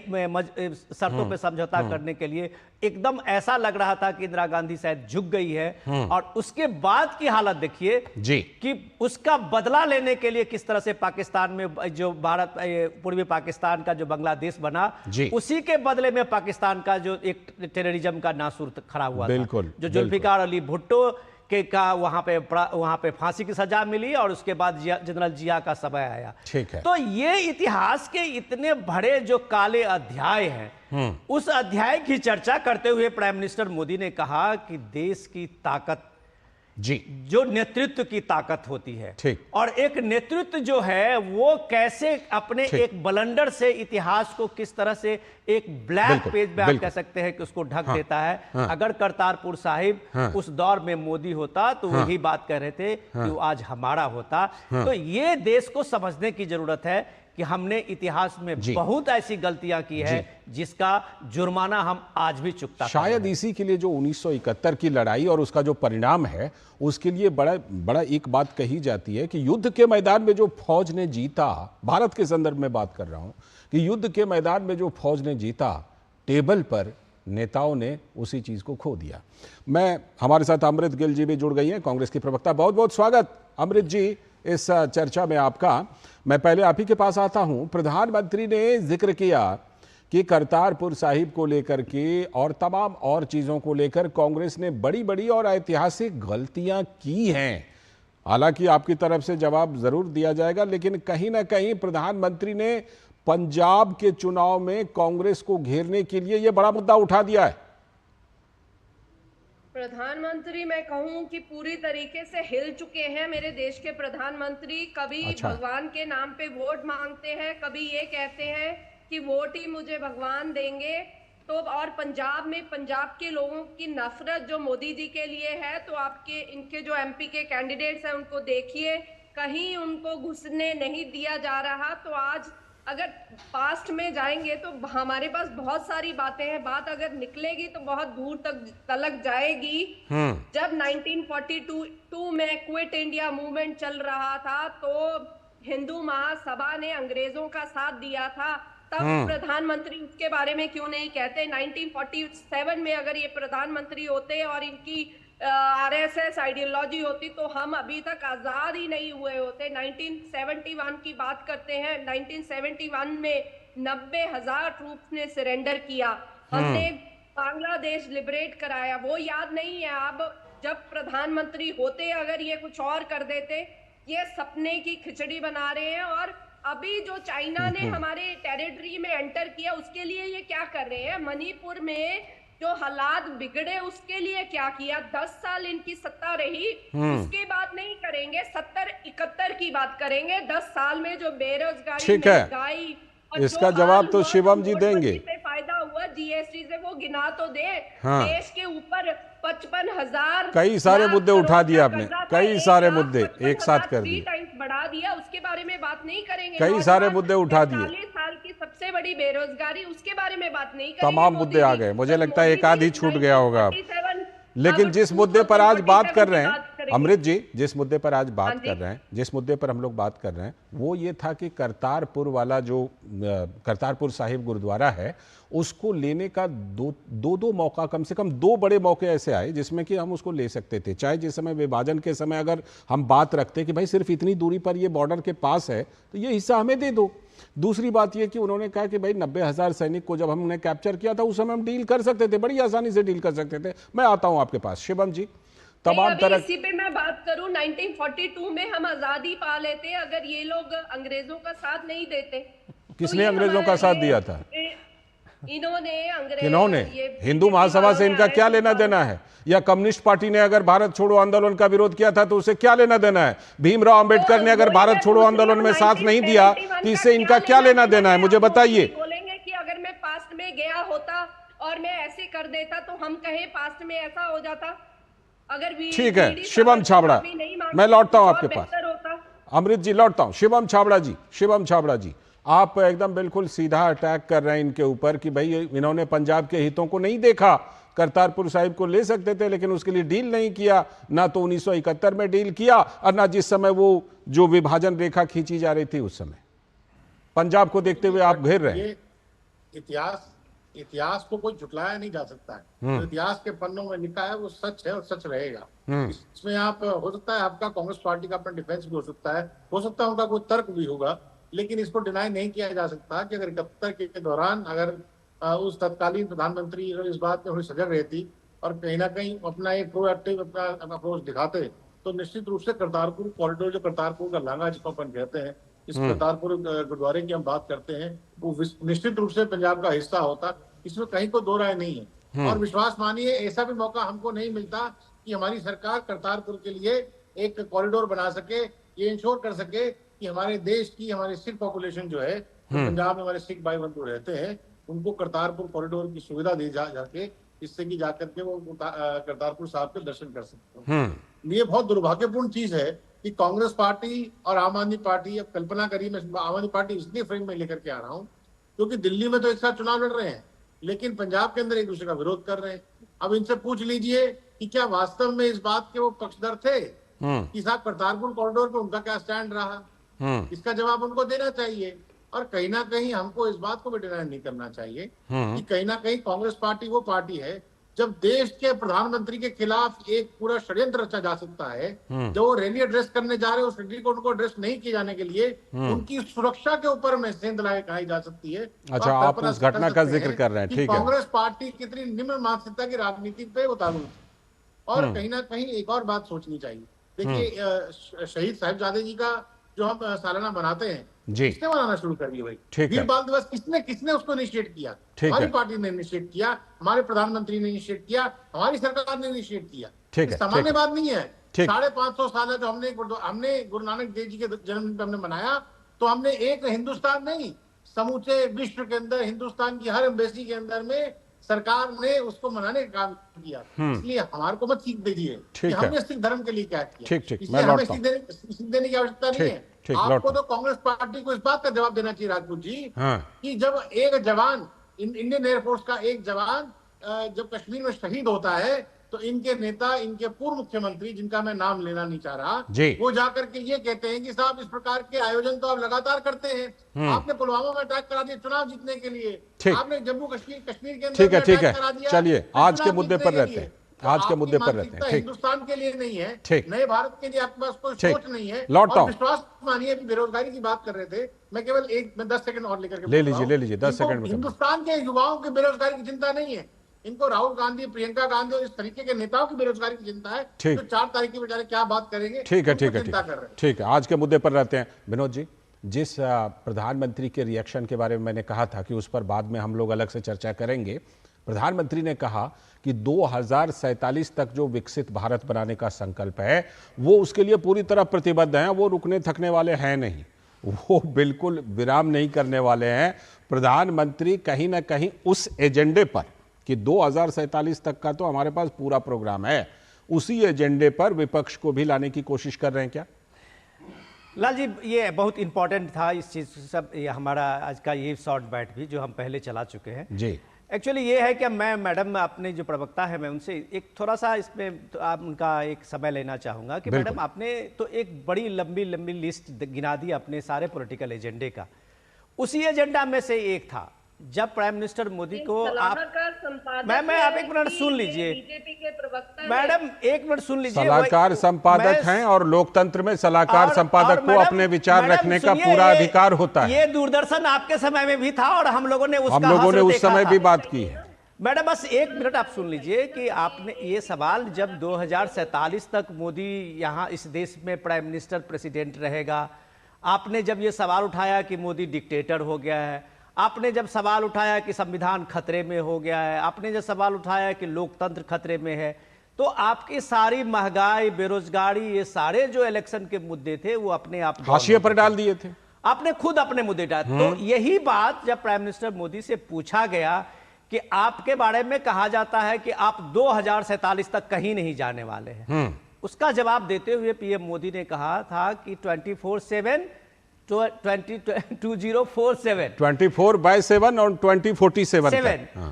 शर्तों पे समझौता करने के लिए एकदम ऐसा लग रहा था कि इंदिरा गांधी शायद झुक गई है। और उसके बाद की हालत देखिए जी कि उसका बदला लेने के लिए किस तरह से पाकिस्तान में जो भारत पूर्वी पाकिस्तान का जो बांग्लादेश बना, उसी के बदले में पाकिस्तान का जो एक टेररिज्म का नासूर खड़ा हुआ था, जो जुल्फिकार अली भुट्टो के का वहां पे फांसी की सजा मिली, और उसके बाद जनरल जिया का समय आया। ठीक है। तो ये इतिहास के इतने बड़े जो काले अध्याय हैं, उस अध्याय की चर्चा करते हुए प्राइम मिनिस्टर मोदी ने कहा कि देश की ताकत जी, जो नेतृत्व की ताकत होती है, और एक नेतृत्व जो है वो कैसे अपने एक ब्लंडर से इतिहास को किस तरह से एक ब्लैक पेज पे आप कह सकते हैं कि उसको ढक देता है। अगर करतारपुर साहिब उस दौर में मोदी होता तो वही बात कह रहे थे कि वो आज हमारा होता। तो ये देश को समझने की जरूरत है कि हमने इतिहास में बहुत ऐसी गलतियां की है जिसका जुर्माना हम आज भी चुकता। शायद इसी के लिए जो 1971 की लड़ाई और उसका जो परिणाम है, उसके लिए बड़ा एक बात कही जाती है कि युद्ध के मैदान में जो फौज ने जीता, भारत के संदर्भ में बात कर रहा हूं, कि युद्ध के मैदान में जो फौज ने जीता, टेबल पर नेताओं ने उसी चीज को खो दिया। हमारे साथ अमृत गिल जी भी जुड़ गई हैं, कांग्रेस की प्रवक्ता। बहुत बहुत स्वागत अमृत जी इस चर्चा में आपका। मैं पहले आप ही के पास आता हूं। प्रधानमंत्री ने जिक्र किया कि करतारपुर साहिब को लेकर के और तमाम और चीजों को लेकर कांग्रेस ने बड़ी बड़ी और ऐतिहासिक गलतियां की हैं। हालांकि आपकी तरफ से जवाब जरूर दिया जाएगा, लेकिन कहीं ना कहीं प्रधानमंत्री ने पंजाब के चुनाव में कांग्रेस को घेरने के लिए यह बड़ा मुद्दा उठा दिया है। प्रधानमंत्री मैं कहूं कि पूरी तरीके से हिल चुके हैं मेरे देश के प्रधानमंत्री। कभी भगवान के नाम पे वोट मांगते हैं, कभी ये कहते हैं कि वोट ही मुझे भगवान देंगे। तो और पंजाब में पंजाब के लोगों की नफरत जो मोदी जी के लिए है, तो आपके इनके जो एमपी के कैंडिडेट्स हैं उनको देखिए, कहीं उनको घुसने नहीं दिया जा रहा। तो आज अगर पास्ट में जाएंगे तो हमारे पास बहुत सारी बातें हैं, बात अगर निकलेगी तो बहुत दूर तक जाएगी। जब 1942 में क्विट इंडिया मूवमेंट चल रहा था तो हिंदू महासभा ने अंग्रेजों का साथ दिया था, तब प्रधानमंत्री उसके बारे में क्यों नहीं कहते। 1947 में अगर ये प्रधानमंत्री होते और इनकी आरएसएस आइडियोलॉजी होती तो हम अभी तक आजाद ही नहीं हुए होते। 1971 की बात करते हैं, 1971 में 90,000 ट्रूप्स ने सरेंडर किया, हमने बांग्लादेश लिबरेट कराया, वो याद नहीं है। अब जब प्रधानमंत्री होते अगर ये कुछ और कर देते, ये सपने की खिचड़ी बना रहे हैं। और अभी जो चाइना ने हमारे टेरिटरी में एंटर किया उसके लिए ये क्या कर रहे हैं। मणिपुर में जो हालात बिगड़े उसके लिए क्या किया। 10 साल इनकी सत्ता रही, उसकी बात नहीं करेंगे, 70-71 की बात करेंगे। 10 साल में जो बेरोजगारी, ठीक है, महंगाई, इसका जवाब तो शिवम जी देंगे। पे फायदा हुआ जीएसटी से, वो गिना तो दे। हाँ। देश के ऊपर 55,000 कई सारे मुद्दे उठा दिए आपने, कई सारे मुद्दे एक साथ कर दिए, 3 टाइम्स बढ़ा दिया, उसके बारे में बात नहीं करेंगे। कई सारे मुद्दे उठा दिए, 40 साल की सबसे बड़ी बेरोजगारी, उसके बारे में बात नहीं करेंगे। तमाम मुद्दे आ गए। मुझे लगता है एक आध ही छूट गया होगा। लेकिन जिस मुद्दे पर आज बात कर रहे हैं अमृत जी, जिस मुद्दे पर आज बात कर रहे हैं, जिस मुद्दे पर हम लोग बात कर रहे हैं, वो ये था कि करतारपुर वाला जो करतारपुर साहिब गुरुद्वारा है, उसको लेने का दो मौका, कम से कम 2 बड़े मौके ऐसे आए जिसमें कि हम उसको ले सकते थे। चाहे जिस समय विभाजन के समय अगर हम बात रखते कि भाई सिर्फ इतनी दूरी पर ये बॉर्डर के पास है तो ये हिस्सा हमें दे दो। दूसरी बात ये कि उन्होंने कहा कि भाई 90,000 सैनिक को जब हमने कैप्चर किया था उस समय हम डील कर सकते थे, बड़ी आसानी से डील कर सकते थे। मैं आता हूं आपके पास शिवम जी, तमाम तरह इसी पे मैं बात करूं, 1942 में हम आजादी पा लेते अगर ये लोग अंग्रेजों का साथ नहीं देते। किसने तो अंग्रेजों का साथ दिया था? इन्होंने हिंदू महासभा से इनका क्या लेना देना है? या कम्युनिस्ट पार्टी ने अगर भारत छोड़ो आंदोलन का विरोध किया था तो उसे क्या लेना देना है? भीमराव अंबेडकर ने अगर भारत छोड़ो आंदोलन में साथ नहीं दिया तो इससे इनका क्या लेना देना है? मुझे बताइए। बोलेंगे कि अगर मैं पास्ट में गया होता और मैं ऐसे कर देता तो हम कहे पास्ट में ऐसा हो जाता। अगर ठीक है शिवम छाबड़ा, मैं लौटता हूं आपके पास। अमृत जी लौटता हूं। शिवम छाबड़ा जी, शिवम छाबड़ा जी, आप एकदम बिल्कुल सीधा अटैक कर रहे हैं इनके ऊपर कि भाई इन्होंने पंजाब के हितों को नहीं देखा। करतारपुर साहिब को ले सकते थे लेकिन उसके लिए डील नहीं किया, ना तो 1971 में डील किया और ना जिस समय वो जो विभाजन रेखा खींची जा रही थी उस समय। पंजाब को देखते हुए आप घेर रहे हैं। इतिहास को कोई झुटलाया नहीं जा सकता है। तो इतिहास के पन्नों में लिखा है वो सच है और सच रहेगा। इसमें आप हो सकता है आपका कांग्रेस पार्टी का अपना डिफेंस भी हो सकता है उनका कोई तर्क भी होगा, लेकिन इसको डिनाई नहीं किया जा सकता कि अगर 71 के दौरान अगर उस तत्कालीन प्रधानमंत्री इस बात में थोड़ी सजग रहती और कहीं ना कहीं अपना एक प्रोएक्टिव अपना अप्रोच दिखाते तो निश्चित रूप से करतारपुर कॉरिडोर, जो करतारपुर का लांघा जिसको अपन कहते हैं, इस करतारपुर गुरुद्वारे की हम बात करते हैं, वो निश्चित रूप से पंजाब का हिस्सा होता। इसमें कहीं को दो राय नहीं है। और विश्वास मानिए ऐसा भी मौका हमको नहीं मिलता कि हमारी सरकार करतारपुर के लिए एक कॉरिडोर बना सके, ये इंश्योर कर सके कि हमारे देश की, हमारी सिख पॉपुलेशन जो है, पंजाब में हमारे सिख भाई बंधु रहते हैं, उनको करतारपुर कॉरिडोर की सुविधा दी जाके, जिससे कि जाकर के वो करतारपुर साहब के दर्शन कर सकते हैं। ये बहुत दुर्भाग्यपूर्ण चीज है कि कांग्रेस पार्टी और आम आदमी पार्टी, अब कल्पना करिए, मैं आम आदमी पार्टी इसलिए फ्रेम में लेकर के आ रहा हूँ क्योंकि दिल्ली में तो एक साथ चुनाव लड़ रहे हैं लेकिन पंजाब के अंदर एक दूसरे का विरोध कर रहे हैं। अब इनसे पूछ लीजिए कि क्या वास्तव में इस बात के वो पक्षधर थे कि साहब करतारपुर कॉरिडोर पे उनका क्या स्टैंड रहा? इसका जवाब उनको देना चाहिए। और कहीं ना कहीं हमको इस बात को भी डिनाई नहीं करना चाहिए कि कहीं ना कहीं कांग्रेस पार्टी वो पार्टी है जब देश के प्रधानमंत्री के खिलाफ एक पूरा षड्यंत्र रचा जा सकता है, जब वो रैली एड्रेस करने जा रहे हैं, उस रैली को उनको एड्रेस नहीं किए जाने के लिए उनकी सुरक्षा के ऊपर में सेंध लगाई जा सकती है। अच्छा, आप उस घटना का जिक्र कर रहे हैं, ठीक है। कांग्रेस पार्टी कितनी निम्न मानसिकता की राजनीति पे उतारू थी। और कहीं ना कहीं एक और बात सोचनी चाहिए। देखिए, शहीद साहिबजादे जी का जो हम सालाना मनाते हैं, किसने मनाना शुरू कर दिया भाई? वीर बाल दिवस किसने उसको इनिशिएट किया? हमारी पार्टी ने इनिशिएट किया, हमारे प्रधानमंत्री ने इनिशिएट किया, हमारी सरकार ने इनिशिएट किया। सामान्य बात नहीं है। 550 साल है जो हमने गुरु नानक देव जी के जन्मदिन पे हमने मनाया, तो हमने एक हिंदुस्तान नहीं, समूचे विश्व के अंदर, हिंदुस्तान की हर एम्बेसी के अंदर में सरकार ने उसको मनाने का काम किया। इसलिए हमारे को मत सीख दीजिए कि हमने सिख धर्म के लिए क्या किया। इसलिए हमें सीख देने की आवश्यकता नहीं है। आपको तो कांग्रेस पार्टी को इस बात का जवाब देना चाहिए राजपूत जी कि जब एक जवान, इंडियन एयरफोर्स का एक जवान जब कश्मीर में शहीद होता है तो इनके नेता, इनके पूर्व मुख्यमंत्री, जिनका मैं नाम लेना नहीं चाह रहा, वो जाकर के ये कहते हैं कि साहब इस प्रकार के आयोजन तो आप लगातार करते हैं। आपने पुलवामा में अटैक करा दिया चुनाव जीतने के लिए, आपने जम्मू कश्मीर के अंदर ठीक है। चलिए आज के मुद्दे पर रहते हैं, आज के मुद्दे पर रहते हैं। हिंदुस्तान के लिए नहीं है, नए भारत के लिए आपके पास कोई सोच नहीं है। लौटता हूं। विश्वास मानिए, बेरोजगारी की बात कर रहे थे, मैं केवल 10 सेकंड और लेकर ले लीजिए 10 सेकंड में। हिंदुस्तान के युवाओं की बेरोजगारी की चिंता नहीं है, इनको राहुल गांधी, प्रियंका गांधी और इस तरीके के नेताओं की बेरोजगारी की चिंता है। तो 4 तारीख की बेचारे क्या बात करेंगे? ठीक है। आज के मुद्दे पर रहते हैं। विनोद जी, जिस प्रधानमंत्री के रिएक्शन के बारे में मैंने कहा था कि उस पर बाद में हम लोग अलग से चर्चा करेंगे, प्रधानमंत्री ने कहा कि 2047 तक जो विकसित भारत बनाने का संकल्प है वो उसके लिए पूरी तरह प्रतिबद्ध हैं, वो रुकने थकने वाले हैं नहीं, वो बिल्कुल विराम नहीं करने वाले हैं। प्रधानमंत्री कहीं ना कहीं उस एजेंडे पर कि 2047 तक का तो हमारे पास पूरा प्रोग्राम है, उसी एजेंडे पर विपक्ष को भी लाने की कोशिश कर रहे हैं क्या? लाल जी, ये बहुत इंपॉर्टेंट था इस चीज़ सब, ये हमारा आज का ये शॉर्ट बाइट भी जो हम पहले चला चुके हैं जी। एक्चुअली ये है कि मैं मैडम अपने जो प्रवक्ता है मैं उनसे एक थोड़ा सा इसमें तो आप उनका एक समय लेना चाहूँगा कि मैडम आपने तो एक बड़ी लंबी लंबी लिस्ट गिना दी अपने सारे पॉलिटिकल एजेंडे का, उसी एजेंडा में से एक था जब प्राइम मिनिस्टर मोदी को आप मैं आप एक मिनट सुन लीजिए मैडम, एक मिनट सुन लीजिए। सलाहकार संपादक हैं और लोकतंत्र में सलाहकार संपादक को अपने विचार रखने का पूरा अधिकार होता है। ये दूरदर्शन आपके समय में भी था और हम लोगों ने उस समय भी बात की है। मैडम बस एक मिनट आप सुन लीजिए कि आपने ये सवाल जब 2047 तक मोदी यहाँ इस देश में प्राइम मिनिस्टर प्रेसिडेंट रहेगा, आपने जब ये सवाल उठाया कि मोदी डिक्टेटर हो गया है, आपने जब सवाल उठाया कि संविधान खतरे में हो गया है, आपने जब सवाल उठाया कि लोकतंत्र खतरे में है, तो आपकी सारी महंगाई, बेरोजगारी, ये सारे जो इलेक्शन के मुद्दे थे वो अपने आप हाशिए पर डाल दिए थे, आपने खुद अपने मुद्दे डाले। तो यही बात जब प्राइम मिनिस्टर मोदी से पूछा गया कि आपके बारे में कहा जाता है कि आप 2047 तक कहीं नहीं जाने वाले हैं, उसका जवाब देते हुए पीएम मोदी ने कहा था कि 24/7 24/7 और 2047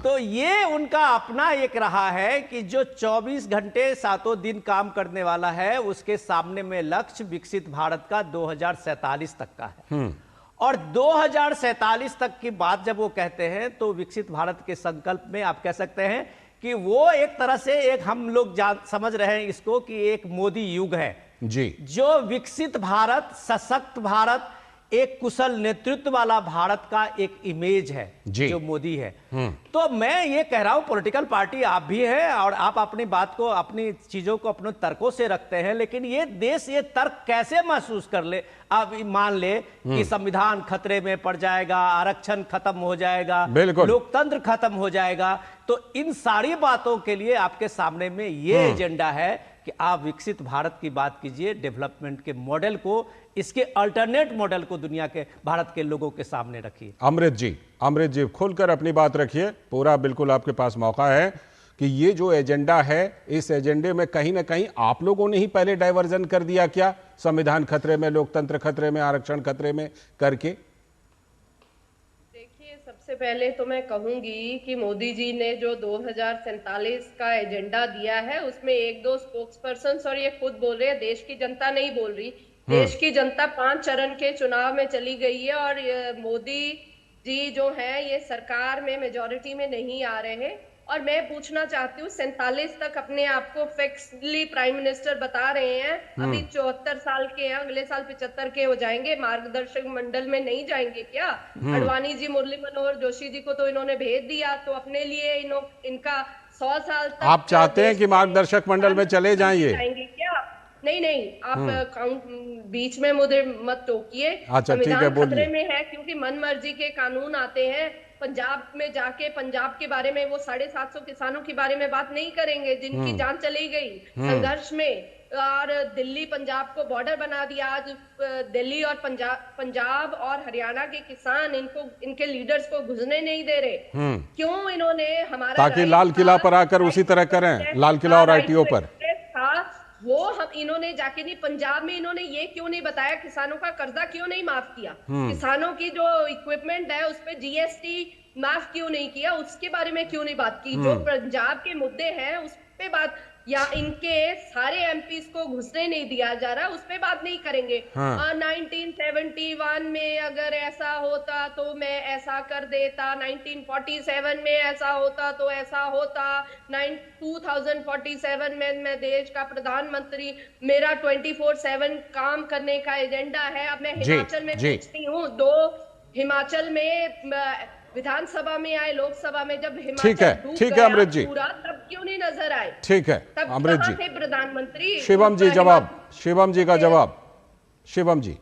तो ये उनका अपना एक रहा है कि जो 24 घंटे सातों दिन काम करने वाला है उसके सामने में लक्ष्य विकसित भारत का 2047 तक का है। और 2047 तक की बात जब वो कहते हैं तो विकसित भारत के संकल्प में आप कह सकते हैं कि वो एक तरह से एक हम लोग समझ रहे हैं इसको कि एक मोदी युग है जी, जो विकसित भारत, सशक्त भारत, एक कुशल नेतृत्व वाला भारत का एक इमेज है जो मोदी है। तो मैं ये कह रहा हूं पॉलिटिकल पार्टी आप भी है और आप अपनी बात को, अपनी चीजों को अपने तर्कों से रखते हैं, लेकिन ये देश ये तर्क कैसे महसूस कर ले, आप मान ले कि संविधान खतरे में पड़ जाएगा, आरक्षण खत्म हो जाएगा, लोकतंत्र खत्म हो जाएगा, तो इन सारी बातों के लिए आपके सामने में ये एजेंडा है कि आप विकसित भारत की बात कीजिए, डेवलपमेंट के मॉडल को, इसके अल्टरनेट मॉडल को दुनिया के, भारत के लोगों के सामने रखिए। अमृत जी खुलकर अपनी बात रखिए, पूरा बिल्कुल आपके पास मौका है कि ये जो एजेंडा है, इस एजेंडे में कहीं ना कहीं आप लोगों ने ही पहले डाइवर्जन कर दिया क्या, संविधान खतरे में, लोकतंत्र खतरे में, आरक्षण खतरे में करके? सबसे पहले तो मैं कहूंगी कि मोदी जी ने जो 2047 का एजेंडा दिया है उसमें एक दो स्पोक्स पर्सन और ये खुद बोल रहे हैं, देश की जनता नहीं बोल रही, देश की जनता 5 चरण के चुनाव में चली गई है और मोदी जी जो है ये सरकार में मेजॉरिटी में नहीं आ रहे हैं। और मैं पूछना चाहती हूँ 47 तक अपने आप को फिक्सली प्राइम मिनिस्टर बता रहे हैं, अभी 74 साल के हैं, अगले साल 75 के हो जाएंगे, मार्गदर्शक मंडल में नहीं जाएंगे क्या? अडवाणी जी, मुरली मनोहर जोशी जी को तो इन्होंने भेज दिया, तो अपने लिए इनका 100 साल तक आप चाहते हैं कि मार्गदर्शक मंडल में चले जाएंगे क्या? नहीं, आप बीच में मुझे मत टोकिए। संविधान खतरे में है क्योंकि मन मर्जी के कानून आते हैं। पंजाब में जाके पंजाब के बारे में वो 750 किसानों के बारे में बात नहीं करेंगे जिनकी जान चली गई संघर्ष में, और दिल्ली पंजाब को बॉर्डर बना दिया। आज दिल्ली और पंजाब और हरियाणा के किसान इनके लीडर्स को घुसने नहीं दे रहे। क्यों इन्होंने हमारा, ताकि लाल किला पर आकर उसी तरह करें, लाल किला और आईटीओ पर वो हम इन्होंने जाके नहीं, पंजाब में इन्होंने ये क्यों नहीं बताया, किसानों का कर्जा क्यों नहीं माफ किया, किसानों की जो इक्विपमेंट है उस पे जीएसटी माफ क्यों नहीं किया, उसके बारे में क्यों नहीं बात की? जो पंजाब के मुद्दे हैं उस पे बात, या इनके सारे एमपीज को घुसने नहीं दिया जा रहा, उस पे बात नहीं करेंगे। 1971 में अगर ऐसा होता तो मैं ऐसा कर देता, 1947 में ऐसा होता तो ऐसा होता, 2047 में मैं देश का प्रधानमंत्री, मेरा 24/7 काम करने का एजेंडा है। अब मैं हिमाचल में पूछती हूँ, 2 हिमाचल में विधानसभा में आए, लोकसभा में जब हिमाचल ठीक है अमृत जी, पूरा तब क्यों नहीं नजर आए? ठीक है अमृत जी। प्रधानमंत्री शिवम जी जवाब, शिवम जी का जवाब। शिवम जी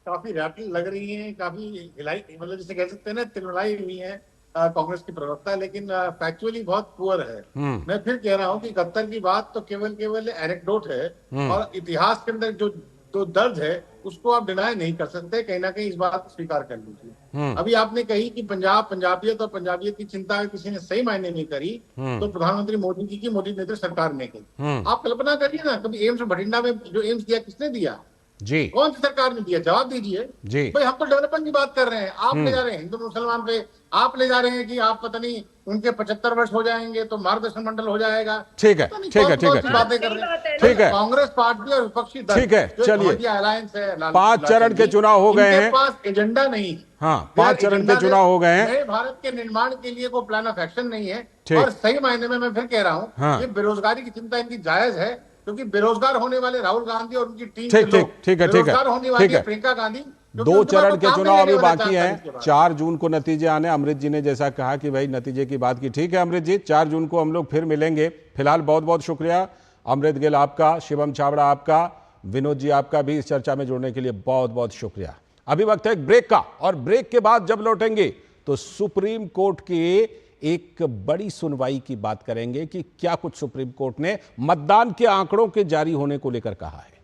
काफी रैपिंग लग रही है, काफी हिलाई, मतलब जिसे कह सकते हैं ना तिलमिलाई हुई है। कांग्रेस की प्रवक्ता, लेकिन फैक्चुअली बहुत पुअर है। मैं फिर कह रहा हूं कि 71 की बात तो केवल एनेक्डोट है, और इतिहास के अंदर जो दर्द है उसको आप डिनाई नहीं कर सकते। कहीं ना कहीं इस बात को स्वीकार कर लीजिए। अभी आपने कही कि पंजाबियत और पंजाबियत की चिंता किसी ने सही मायने नहीं करी, तो प्रधानमंत्री मोदी की मोदी नेतृत्व सरकार ने की। आप कल्पना करिए ना, कभी एम्स बठिंडा में जो एम्स दिया किसने दिया जी? कौन सी सरकार ने दिया? जवाब दीजिए जी। भाई हम तो डेवलपमेंट की बात कर रहे हैं, आप ले जा रहे हैं हिंदू मुसलमान पे, आप ले जा रहे हैं कि आप पता नहीं उनके 75 वर्ष हो जाएंगे तो मार्गदर्शन मंडल हो जाएगा। ठीक है, ठीक है, ठीक है, बातें कर रहे हैं। ठीक है, कांग्रेस पार्टी और विपक्षी दल, ठीक है, चलिए अलायंस है, 5 चरण के चुनाव हो गए हैं, पास एजेंडा नहीं। हाँ, 5 चरण के चुनाव हो गए हैं। नए भारत के निर्माण के लिए कोई प्लान ऑफ एक्शन नहीं है। और सही मायने में मैं फिर कह रहा हूँ, ये बेरोजगारी की चिंता इनकी जायज है, क्योंकि बेरोजगार होने वाले राहुल गांधी और उनकी टीम के लोग, बेरोजगार होने वाली है प्रियंका गांधी। 2 चरण के चुनाव अभी बाकी हैं। 4 जून को नतीजे आने। अमृत जी ने जैसा कहा कि भाई नतीजे की बात की, ठीक है अमृत जी, 4 जून को हम लोग फिर मिलेंगे। फिलहाल बहुत बहुत शुक्रिया अमृत गिल आपका, शिवम छाबड़ा आपका, विनोद जी आपका भी इस चर्चा में जुड़ने के लिए बहुत बहुत शुक्रिया। अभी वक्त है एक ब्रेक का, और ब्रेक के बाद जब लौटेंगे तो सुप्रीम कोर्ट के एक बड़ी सुनवाई की बात करेंगे कि क्या कुछ सुप्रीम कोर्ट ने मतदान के आंकड़ों के जारी होने को लेकर कहा है।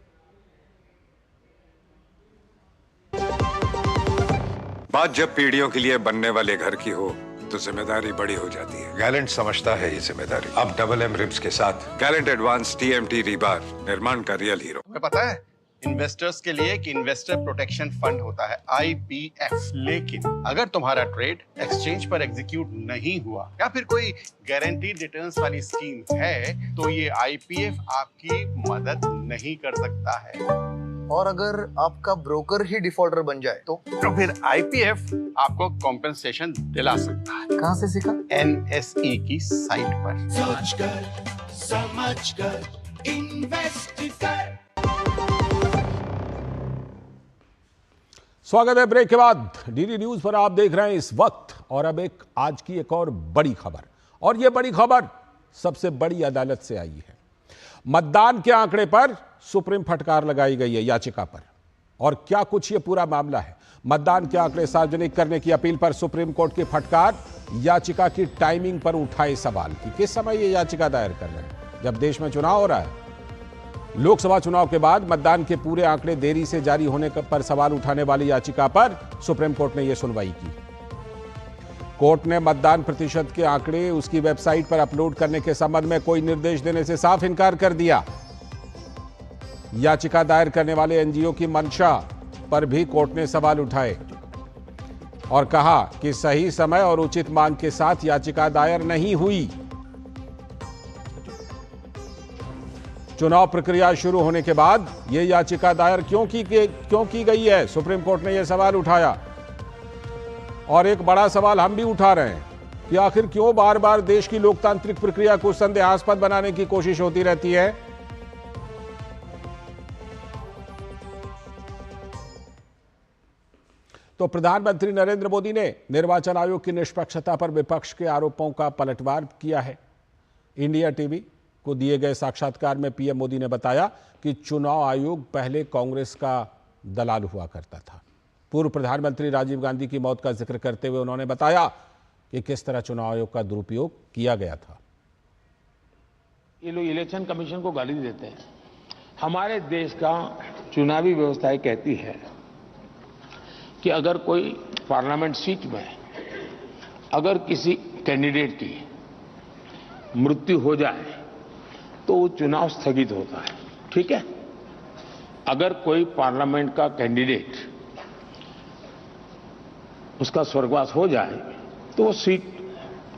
बात जब पीढ़ियों के लिए बनने वाले घर की हो तो जिम्मेदारी बड़ी हो जाती है। गैलेंट समझता है ये जिम्मेदारी। अब डबल एम रिब्स के साथ गैलेंट एडवांस टीएमटी रीबार, निर्माण का रियल हीरो। तुम्हें पता है इन्वेस्टर्स के लिए एक इन्वेस्टर प्रोटेक्शन फंड होता है, IPF। लेकिन अगर तुम्हारा ट्रेड एक्सचेंज पर एग्जीक्यूट नहीं हुआ या फिर कोई गारंटीड रिटर्न्स वाली स्कीम है, तो ये IPF आपकी मदद नहीं कर सकता है। और अगर आपका ब्रोकर ही डिफॉल्टर बन जाए तो फिर IPF आपको कॉम्पेंसेशन दिला सकता है। कहां से सीखा? NSE की साइट पर। सोच कर समझ कर इन्वेस्ट कर। स्वागत है ब्रेक के बाद। डीडी न्यूज पर आप देख रहे हैं इस वक्त, और अब आज की एक और बड़ी खबर, और यह बड़ी खबर सबसे बड़ी अदालत से आई है। मतदान के आंकड़े पर सुप्रीम फटकार लगाई गई है याचिका पर, और क्या कुछ ये पूरा मामला है। मतदान के आंकड़े सार्वजनिक करने की अपील पर सुप्रीम कोर्ट की फटकार, याचिका की टाइमिंग पर उठाए सवाल कि किस समय ये याचिका दायर कर रहे हैं जब देश में चुनाव हो रहा है। लोकसभा चुनाव के बाद मतदान के पूरे आंकड़े देरी से जारी होने पर सवाल उठाने वाली याचिका पर सुप्रीम कोर्ट ने यह सुनवाई की। कोर्ट ने मतदान प्रतिशत के आंकड़े उसकी वेबसाइट पर अपलोड करने के संबंध में कोई निर्देश देने से साफ इनकार कर दिया। याचिका दायर करने वाले एनजीओ की मंशा पर भी कोर्ट ने सवाल उठाए और कहा कि सही समय और उचित मांग के साथ याचिका दायर नहीं हुई। चुनाव प्रक्रिया शुरू होने के बाद यह याचिका दायर क्यों की गई है, सुप्रीम कोर्ट ने यह सवाल उठाया। और एक बड़ा सवाल हम भी उठा रहे हैं कि आखिर क्यों बार बार देश की लोकतांत्रिक प्रक्रिया को संदेहास्पद बनाने की कोशिश होती रहती है। तो प्रधानमंत्री नरेंद्र मोदी ने निर्वाचन आयोग की निष्पक्षता पर विपक्ष के आरोपों का पलटवार किया है। इंडिया टीवी को दिए गए साक्षात्कार में पीएम मोदी ने बताया कि चुनाव आयोग पहले कांग्रेस का दलाल हुआ करता था। पूर्व प्रधानमंत्री राजीव गांधी की मौत का जिक्र करते हुए उन्होंने बताया कि किस तरह चुनाव आयोग का दुरुपयोग किया गया था। ये लोग इलेक्शन कमीशन को गाली देते हैं। हमारे देश का चुनावी व्यवस्था कहती है कि अगर कोई पार्लियामेंट सीट में अगर किसी कैंडिडेट की मृत्यु हो जाए तो वो चुनाव स्थगित होता है। ठीक है, अगर कोई पार्लियामेंट का कैंडिडेट उसका स्वर्गवास हो जाए तो वो सीट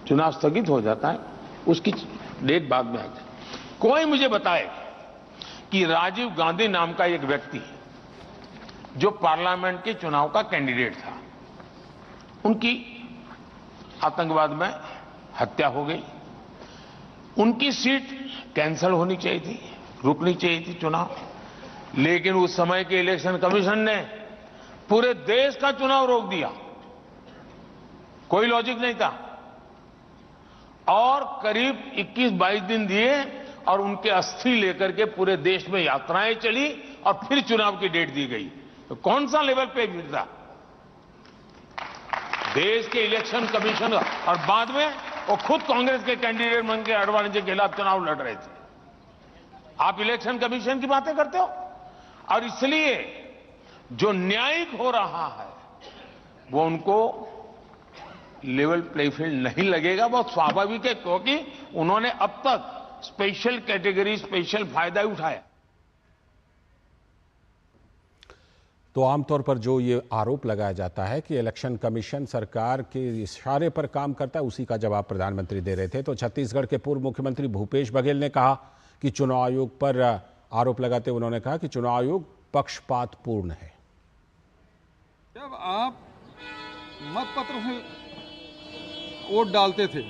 चुनाव स्थगित हो जाता है, उसकी डेट बाद में आती है। कोई मुझे बताए कि राजीव गांधी नाम का एक व्यक्ति जो पार्लियामेंट के चुनाव का कैंडिडेट था, उनकी आतंकवाद में हत्या हो गई, उनकी सीट कैंसिल होनी चाहिए थी, रुकनी चाहिए थी चुनाव, लेकिन उस समय के इलेक्शन कमीशन ने पूरे देश का चुनाव रोक दिया। कोई लॉजिक नहीं था, और करीब 21-22 दिन दिए और उनके अस्थि लेकर के पूरे देश में यात्राएं चली और फिर चुनाव की डेट दी गई। तो कौन सा लेवल पे था? देश के इलेक्शन कमीशन और बाद में वो खुद कांग्रेस के कैंडिडेट बन के आडवाणी के खिलाफ चुनाव लड़ रहे थे। आप इलेक्शन कमीशन की बातें करते हो, और इसलिए जो न्यायिक हो रहा है वो उनको लेवल प्ले फील्ड नहीं लगेगा। बहुत स्वाभाविक है, क्योंकि उन्होंने अब तक स्पेशल कैटेगरी, स्पेशल फायदा उठाया। तो आमतौर पर जो ये आरोप लगाया जाता है कि इलेक्शन कमीशन सरकार के इशारे पर काम करता है, उसी का जवाब प्रधानमंत्री दे रहे थे। तो छत्तीसगढ़ के पूर्व मुख्यमंत्री भूपेश बघेल ने कहा कि चुनाव आयोग पर आरोप लगाते हुए उन्होंने कहा कि चुनाव आयोग पक्षपातपूर्ण है। जब आप मतपत्र से वोट डालते थे,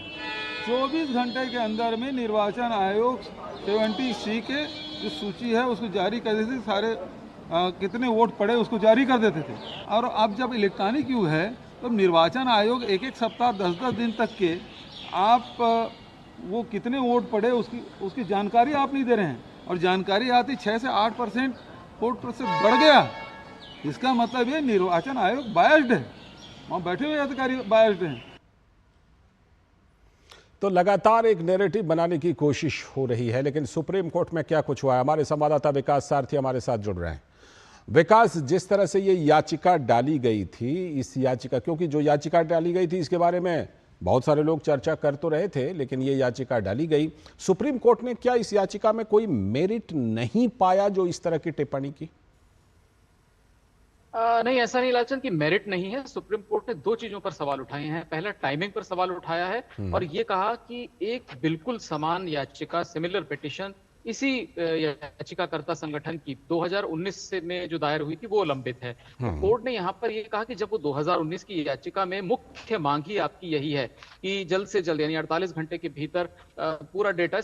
24 घंटे के अंदर में निर्वाचन आयोग 70C के जो सूची है उसको जारी कर देते थे, सारे कितने वोट पड़े उसको जारी कर देते थे। और अब जब इलेक्ट्रॉनिक युग है तो निर्वाचन आयोग एक सप्ताह 10 दिन तक के आप वो कितने वोट पड़े उसकी जानकारी आप नहीं दे रहे हैं, और जानकारी आती 6 से 8% वोट प्रतिशत बढ़ गया। इसका मतलब ये निर्वाचन आयोग बायस्ड है, वहाँ बैठे हुए अधिकारी बायस्ड हैं। तो लगातार एक नैरेटिव बनाने की कोशिश हो रही है, लेकिन सुप्रीम कोर्ट में क्या कुछ हुआ है? हमारे संवाददाता विकास सारथी हमारे साथ जुड़ रहे हैं। विकास, जिस तरह से ये याचिका डाली गई थी, इस याचिका, क्योंकि जो याचिका डाली गई थी इसके बारे में बहुत सारे लोग चर्चा कर तो रहे थे, लेकिन ये याचिका डाली गई, सुप्रीम कोर्ट ने क्या इस याचिका में कोई मेरिट नहीं पाया जो इस तरह की टिप्पणी की? नहीं, ऐसा नहीं लालचंद की मेरिट नहीं है। सुप्रीम कोर्ट ने 2 चीजों पर सवाल उठाए हैं। पहला, टाइमिंग पर सवाल उठाया है और ये कहा कि एक बिल्कुल समान याचिका, सिमिलर पिटीशन इसी याचिकाकर्ता संगठन की 2019 में जो दायर हुई थी वो लंबित है। तो कोर्ट ने यहाँ पर ये कहा कि जब वो 2019 की याचिका में मुख्य मांग ही आपकी यही है कि जल्द से जल्द यानी 48 घंटे के भीतर पूरा डेटा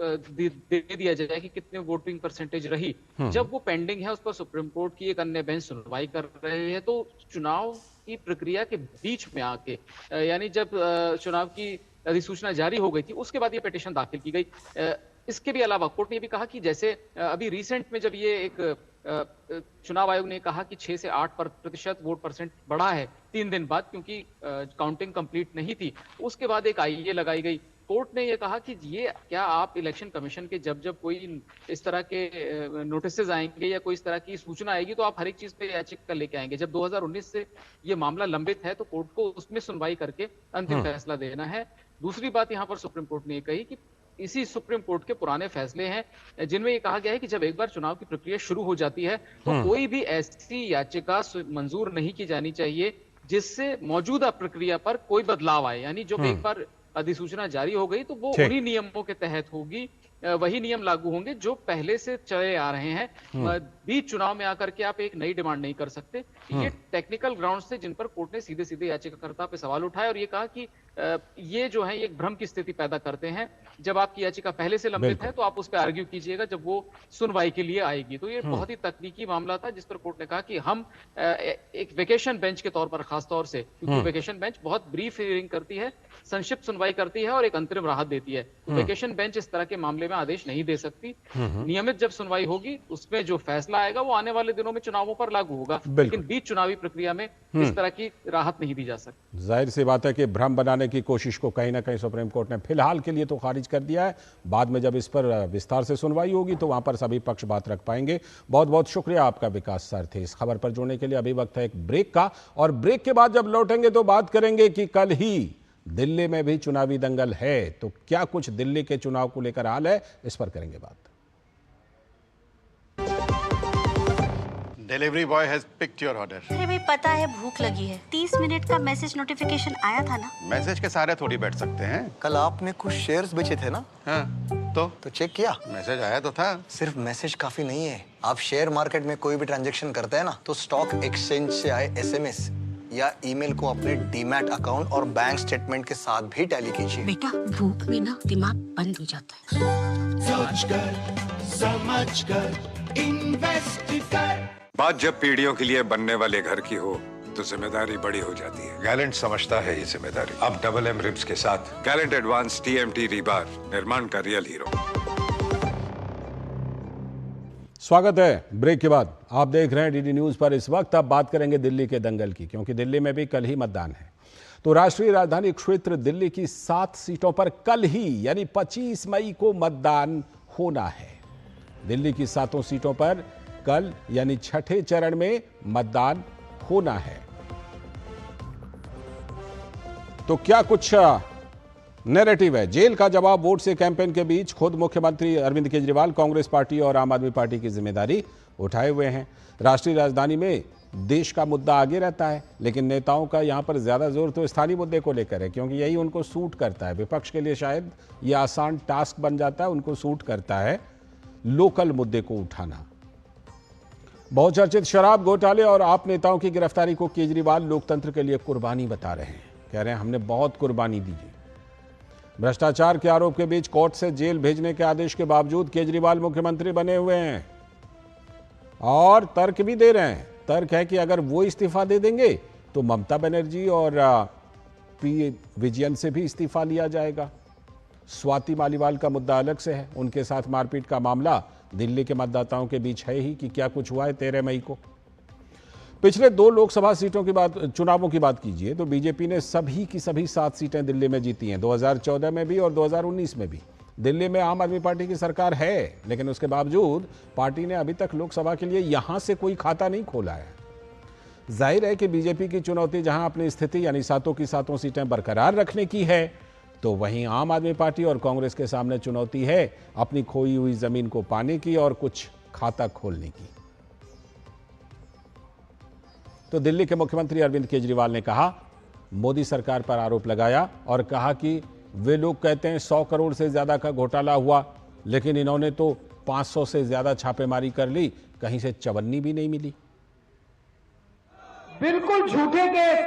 दे दिया जाए कि कितने वोटिंग परसेंटेज रही, जब वो पेंडिंग है उस पर सुप्रीम कोर्ट की एक अन्य बेंच सुनवाई कर रहे हैं। तो चुनाव की प्रक्रिया के बीच में आके, यानी जब चुनाव की अधिसूचना जारी हो गई थी उसके बाद ये पिटीशन दाखिल की गई। इसके भी अलावा कोर्ट ने भी कहा कि जैसे अभी रिसेंट में जब ये एक चुनाव आयोग ने कहा कि 6 से 8% वोट परसेंट बढ़ा है 3 दिन बाद, क्योंकि काउंटिंग कंप्लीट नहीं थी, उसके बाद एक आईए लगाई गई। कोर्ट ने यह कहा कि ये क्या आप इलेक्शन कमीशन के जब कोई इस तरह के नोटिसेज आएंगे या कोई इस तरह की सूचना आएगी तो आप हर एक चीज पे याचिका लेके आएंगे। जब 2019 से ये मामला लंबित है तो कोर्ट को उसमें सुनवाई करके अंतिम फैसला देना है। दूसरी बात यहाँ पर सुप्रीम कोर्ट ने ये कही कि इसी सुप्रीम कोर्ट के पुराने फैसले हैं जिनमें ये कहा गया है कि जब एक बार चुनाव की प्रक्रिया शुरू हो जाती है तो कोई भी ऐसी याचिका मंजूर नहीं की जानी चाहिए जिससे मौजूदा प्रक्रिया पर कोई बदलाव आए। यानी जब एक बार अधिसूचना जारी हो गई तो वो उन्हीं नियमों के तहत होगी, वही नियम लागू होंगे जो पहले से चले आ रहे हैं। बीच चुनाव में आकर के आप एक नई डिमांड नहीं कर सकते। ये टेक्निकल ग्राउंड से जिन पर कोर्ट ने सीधे सीधे याचिकाकर्ता पे सवाल उठाए और ये कहा कि ये जो है एक भ्रम की स्थिति पैदा करते हैं। जब आपकी याचिका पहले से लंबित है तो आप उस पर आर्ग्यू कीजिएगा जब वो सुनवाई के लिए आएगी। तो ये बहुत ही तकनीकी मामला था जिस पर कोर्ट ने कहा कि हम एक वेकेशन बेंच के तौर पर, खास तौर से क्योंकि वेकेशन बेंच बहुत ब्रीफ हियरिंग करती है, संक्षिप्त सुनवाई करती है और एक अंतरिम राहत देती है। तो वेकेशन बेंच इस तरह के मामले में आदेश नहीं दे सकती। नियमित जब सुनवाई होगी उसमें जो फैसला आएगा वो आने वाले दिनों में चुनावों पर लागू होगा, लेकिन बीच चुनावी प्रक्रिया में इस तरह की राहत नहीं दी जा सकती। जाहिर सी बात है कि भ्रम बनाने की कोशिश को कहीं ना कहीं सुप्रीम कोर्ट ने फिलहाल के लिए तो खारिज कर दिया है। बाद में जब इस पर विस्तार से सुनवाई होगी तो वहां पर सभी पक्ष बात रख पाएंगे। बहुत बहुत शुक्रिया आपका विकास सारथी इस खबर पर जुड़ने के लिए। अभी वक्त है एक ब्रेक का, और ब्रेक के बाद जब लौटेंगे तो बात करेंगे कि कल ही दिल्ली में भी चुनावी दंगल है, तो क्या कुछ दिल्ली के चुनाव को लेकर हाल है, इस पर करेंगे बात। Delivery boy has picked your order. अरे भाई पता है भूख लगी है। 30 मिनट का मैसेज नोटिफिकेशन आया था ना। मैसेज के सारे थोड़ी बैठ सकते हैं। कल आपने कुछ शेयर्स बेचे थे ना? हाँ, तो चेक किया? मैसेज आया तो था। सिर्फ मैसेज काफी नहीं है। आप शेयर मार्केट में कोई भी ट्रांजैक्शन करते हैं ना तो स्टॉक एक्सचेंज से आए SMS या ईमेल को अपने डीमैट अकाउंट और बैंक स्टेटमेंट के साथ भी टैली कीजिए। बेटा भूख में ना दिमाग बंद हो जाता है। सोच कर समझ कर इन्वेस्ट कर। बात जब पीढ़ियों के लिए बनने वाले घर की हो तो जिम्मेदारी बड़ी हो जाती है। गैलेंट समझता है ये जिम्मेदारी। अब डबल M रिब्स के साथ गैलेंट एडवांस TMT रीबार, निर्माण का रियल हीरो। स्वागत है ब्रेक के बाद। आप देख रहे हैं डीडी न्यूज पर। इस वक्त अब बात करेंगे दिल्ली के दंगल की, क्योंकि दिल्ली में भी कल ही मतदान है। तो राष्ट्रीय राजधानी क्षेत्र दिल्ली की 7 सीटों पर कल ही यानी 25 मई को मतदान होना है। दिल्ली की 7 सीटों पर कल यानी छठे चरण में मतदान होना है। तो क्या कुछ नैरेटिव है? जेल का जवाब वोट से कैंपेन के बीच खुद मुख्यमंत्री अरविंद केजरीवाल कांग्रेस पार्टी और आम आदमी पार्टी की जिम्मेदारी उठाए हुए हैं। राष्ट्रीय राजधानी में देश का मुद्दा आगे रहता है, लेकिन नेताओं का यहां पर ज्यादा जोर तो स्थानीय मुद्दे को लेकर है, क्योंकि यही उनको सूट करता है। विपक्ष के लिए शायद यह आसान टास्क बन जाता है, उनको सूट करता है लोकल मुद्दे को उठाना। बहुचर्चित शराब घोटाले और आप नेताओं की गिरफ्तारी को केजरीवाल लोकतंत्र के लिए कुर्बानी बता रहे हैं। कह रहे हैं हमने बहुत कुर्बानी दी है। भ्रष्टाचार के आरोप के बीच कोर्ट से जेल भेजने के आदेश के बावजूद केजरीवाल मुख्यमंत्री बने हुए हैं और तर्क भी दे रहे हैं। तर्क है कि अगर वो इस्तीफा दे देंगे तो ममता बनर्जी और पी विजयन से भी इस्तीफा लिया जाएगा। स्वाति मालीवाल का मुद्दा अलग से है। उनके साथ मारपीट का मामला दिल्ली के मतदाताओं के बीच है ही कि क्या कुछ हुआ है 13 मई को। पिछले 2 लोकसभा सीटों की बात, चुनावों की बात कीजिए तो बीजेपी ने सभी की सभी 7 सीटें दिल्ली में जीती हैं। 2014 में भी और 2019 में भी। दिल्ली में आम आदमी पार्टी की सरकार है, लेकिन उसके बावजूद पार्टी ने अभी तक लोकसभा के लिए यहां से कोई खाता नहीं खोला है। जाहिर है कि बीजेपी की चुनौती जहां अपनी स्थिति यानी 7 की 7 सीटें बरकरार रखने की है, तो वहीं आम आदमी पार्टी और कांग्रेस के सामने चुनौती है अपनी खोई हुई जमीन को पाने की और कुछ खाता खोलने की। तो दिल्ली के मुख्यमंत्री अरविंद केजरीवाल ने कहा, मोदी सरकार पर आरोप लगाया और कहा कि वे लोग कहते हैं 100 करोड़ से ज्यादा का घोटाला हुआ, लेकिन इन्होंने तो 500 से ज्यादा छापेमारी कर ली, कहीं से चवन्नी भी नहीं मिली। बिल्कुल झूठे केस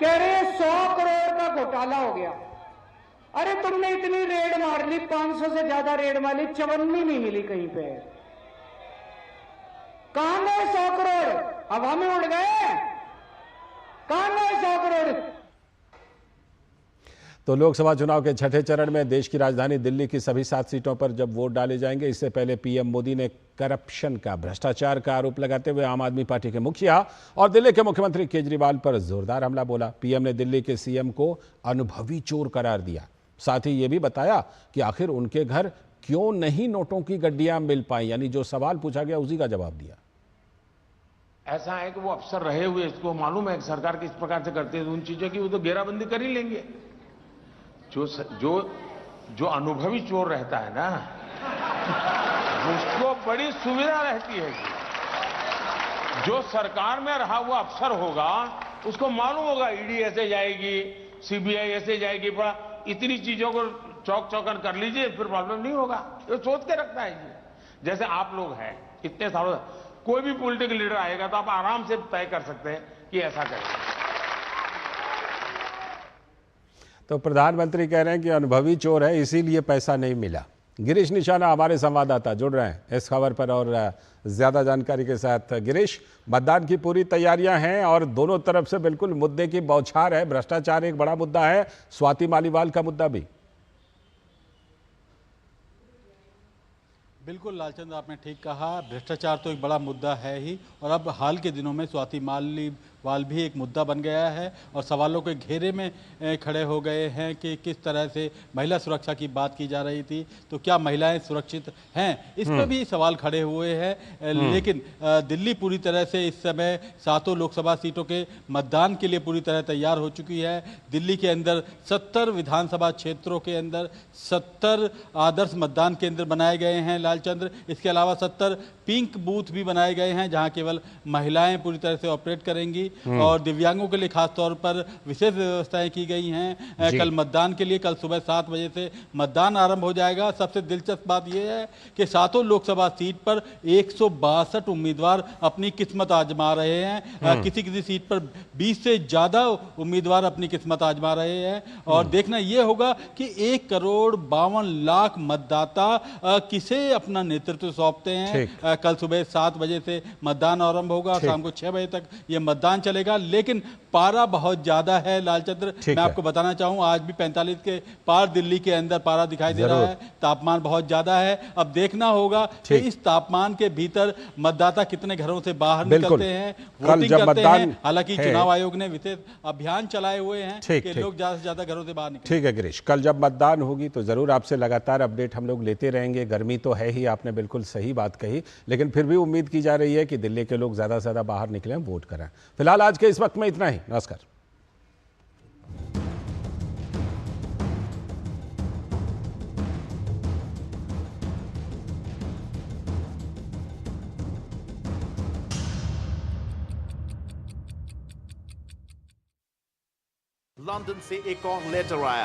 कह रहे हैं 100 करोड़ का घोटाला हो गया। अरे तुमने इतनी रेड मार ली, 500 से ज्यादा रेड मार ली, चवन्नी नहीं मिली कहीं पे। कहां गए 100 करोड़? हवा में उड़ गए? कहां गए 100 करोड़? तो लोकसभा चुनाव के छठे चरण में देश की राजधानी दिल्ली की सभी 7 सीटों पर जब वोट डाले जाएंगे, इससे पहले पीएम मोदी ने करप्शन का, भ्रष्टाचार का आरोप लगाते हुए आम आदमी पार्टी के मुखिया और दिल्ली के मुख्यमंत्री केजरीवाल पर जोरदार हमला बोला। पीएम ने दिल्ली के सीएम को अनुभवी चोर करार दिया। साथ ही यह भी बताया कि आखिर उनके घर क्यों नहीं नोटों की गड्डियां मिल पाई, यानी जो सवाल पूछा गया उसी का जवाब दिया। ऐसा है कि वो अफसर रहे हुए, इसको मालूम है कि सरकार किस प्रकार से करती है, उन चीजों की वो तो घेराबंदी कर ही लेंगे। जो अनुभवी चोर रहता है ना, उसको बड़ी सुविधा रहती है। जो सरकार में रहा हुआ अफसर होगा उसको मालूम होगा ईडी ऐसे जाएगी, सीबीआई ऐसे जाएगी, इतनी चीजों को चौक चौकन कर लीजिए, फिर प्रॉब्लम नहीं होगा। ये सोच के रखता है जी। जैसे आप लोग हैं इतने सालों, कोई भी पॉलिटिकल लीडर आएगा तो आप आराम से तय कर सकते हैं कि ऐसा करेगा। तो प्रधानमंत्री कह रहे हैं कि अनुभवी चोर है, इसीलिए पैसा नहीं मिला। गिरीश निशाना हमारे संवाददाता जुड़ रहे हैं इस खबर पर और ज्यादा जानकारी के साथ। गिरीश, मतदान की पूरी तैयारियां हैं और दोनों तरफ से बिल्कुल मुद्दे की बौछार है। भ्रष्टाचार एक बड़ा मुद्दा है, स्वाति मालीवाल का मुद्दा भी। बिल्कुल लालचंद, आपने ठीक कहा, भ्रष्टाचार तो एक बड़ा मुद्दा है ही, और अब हाल के दिनों में स्वाति मालीवाल भी एक मुद्दा बन गया है और सवालों के घेरे में खड़े हो गए हैं कि किस तरह से महिला सुरक्षा की बात की जा रही थी, तो क्या महिलाएं सुरक्षित हैं, इस पर भी सवाल खड़े हुए हैं। लेकिन दिल्ली पूरी तरह से इस समय 7 लोकसभा सीटों के मतदान के लिए पूरी तरह तैयार हो चुकी है। दिल्ली के अंदर 70 विधानसभा क्षेत्रों के अंदर 70 आदर्श मतदान केंद्र बनाए गए हैं लालचंद्र। इसके अलावा 70 पिंक बूथ भी बनाए गए हैं जहां केवल महिलाएं पूरी तरह से ऑपरेट करेंगी और दिव्यांगों के लिए खास तौर पर विशेष व्यवस्थाएं की गई हैं। कल मतदान के लिए कल सुबह 7 बजे से मतदान आरंभ हो जाएगा। सबसे दिलचस्प बात यह है कि 7 लोकसभा सीट पर 162 उम्मीदवार अपनी किस्मत आजमा रहे हैं। किसी किसी सीट पर 20 से ज्यादा उम्मीदवार अपनी किस्मत आजमा रहे हैं और देखना यह होगा कि 1,52,00,000 मतदाता किसे अपना नेतृत्व सौंपते हैं। कल सुबह 7 बजे से मतदान आरंभ होगा, शाम को 6 बजे तक यह मतदान चलेगा, लेकिन पारा बहुत ज्यादा है लालचंद्र। मैं आपको बताना चाहूं आज भी 45 के पार दिल्ली के अंदर पारा दिखाई दे रहा है, तापमान बहुत ज्यादा है। अब देखना होगा कि इस तापमान के भीतर मतदाता कितने घरों से बाहर निकलते हैं, वोटिंग करते हैं। हालांकि चुनाव आयोग ने विशेष अभियान चलाए हुए हैं कि लोग ज्यादा से ज्यादा घरों से बाहर निकलें। ठीक है गिरीश, कल जब मतदान होगी तो जरूर आपसे लगातार अपडेट हम लोग लेते रहेंगे। गर्मी तो है ही, आपने बिल्कुल सही बात कही, लेकिन फिर भी उम्मीद की जा रही है कि दिल्ली के लोग ज्यादा से ज्यादा बाहर निकलें, वोट करें। फिलहाल आज के इस वक्त में इतना ही। नमस्कार। लंदन से एक और लेटर आया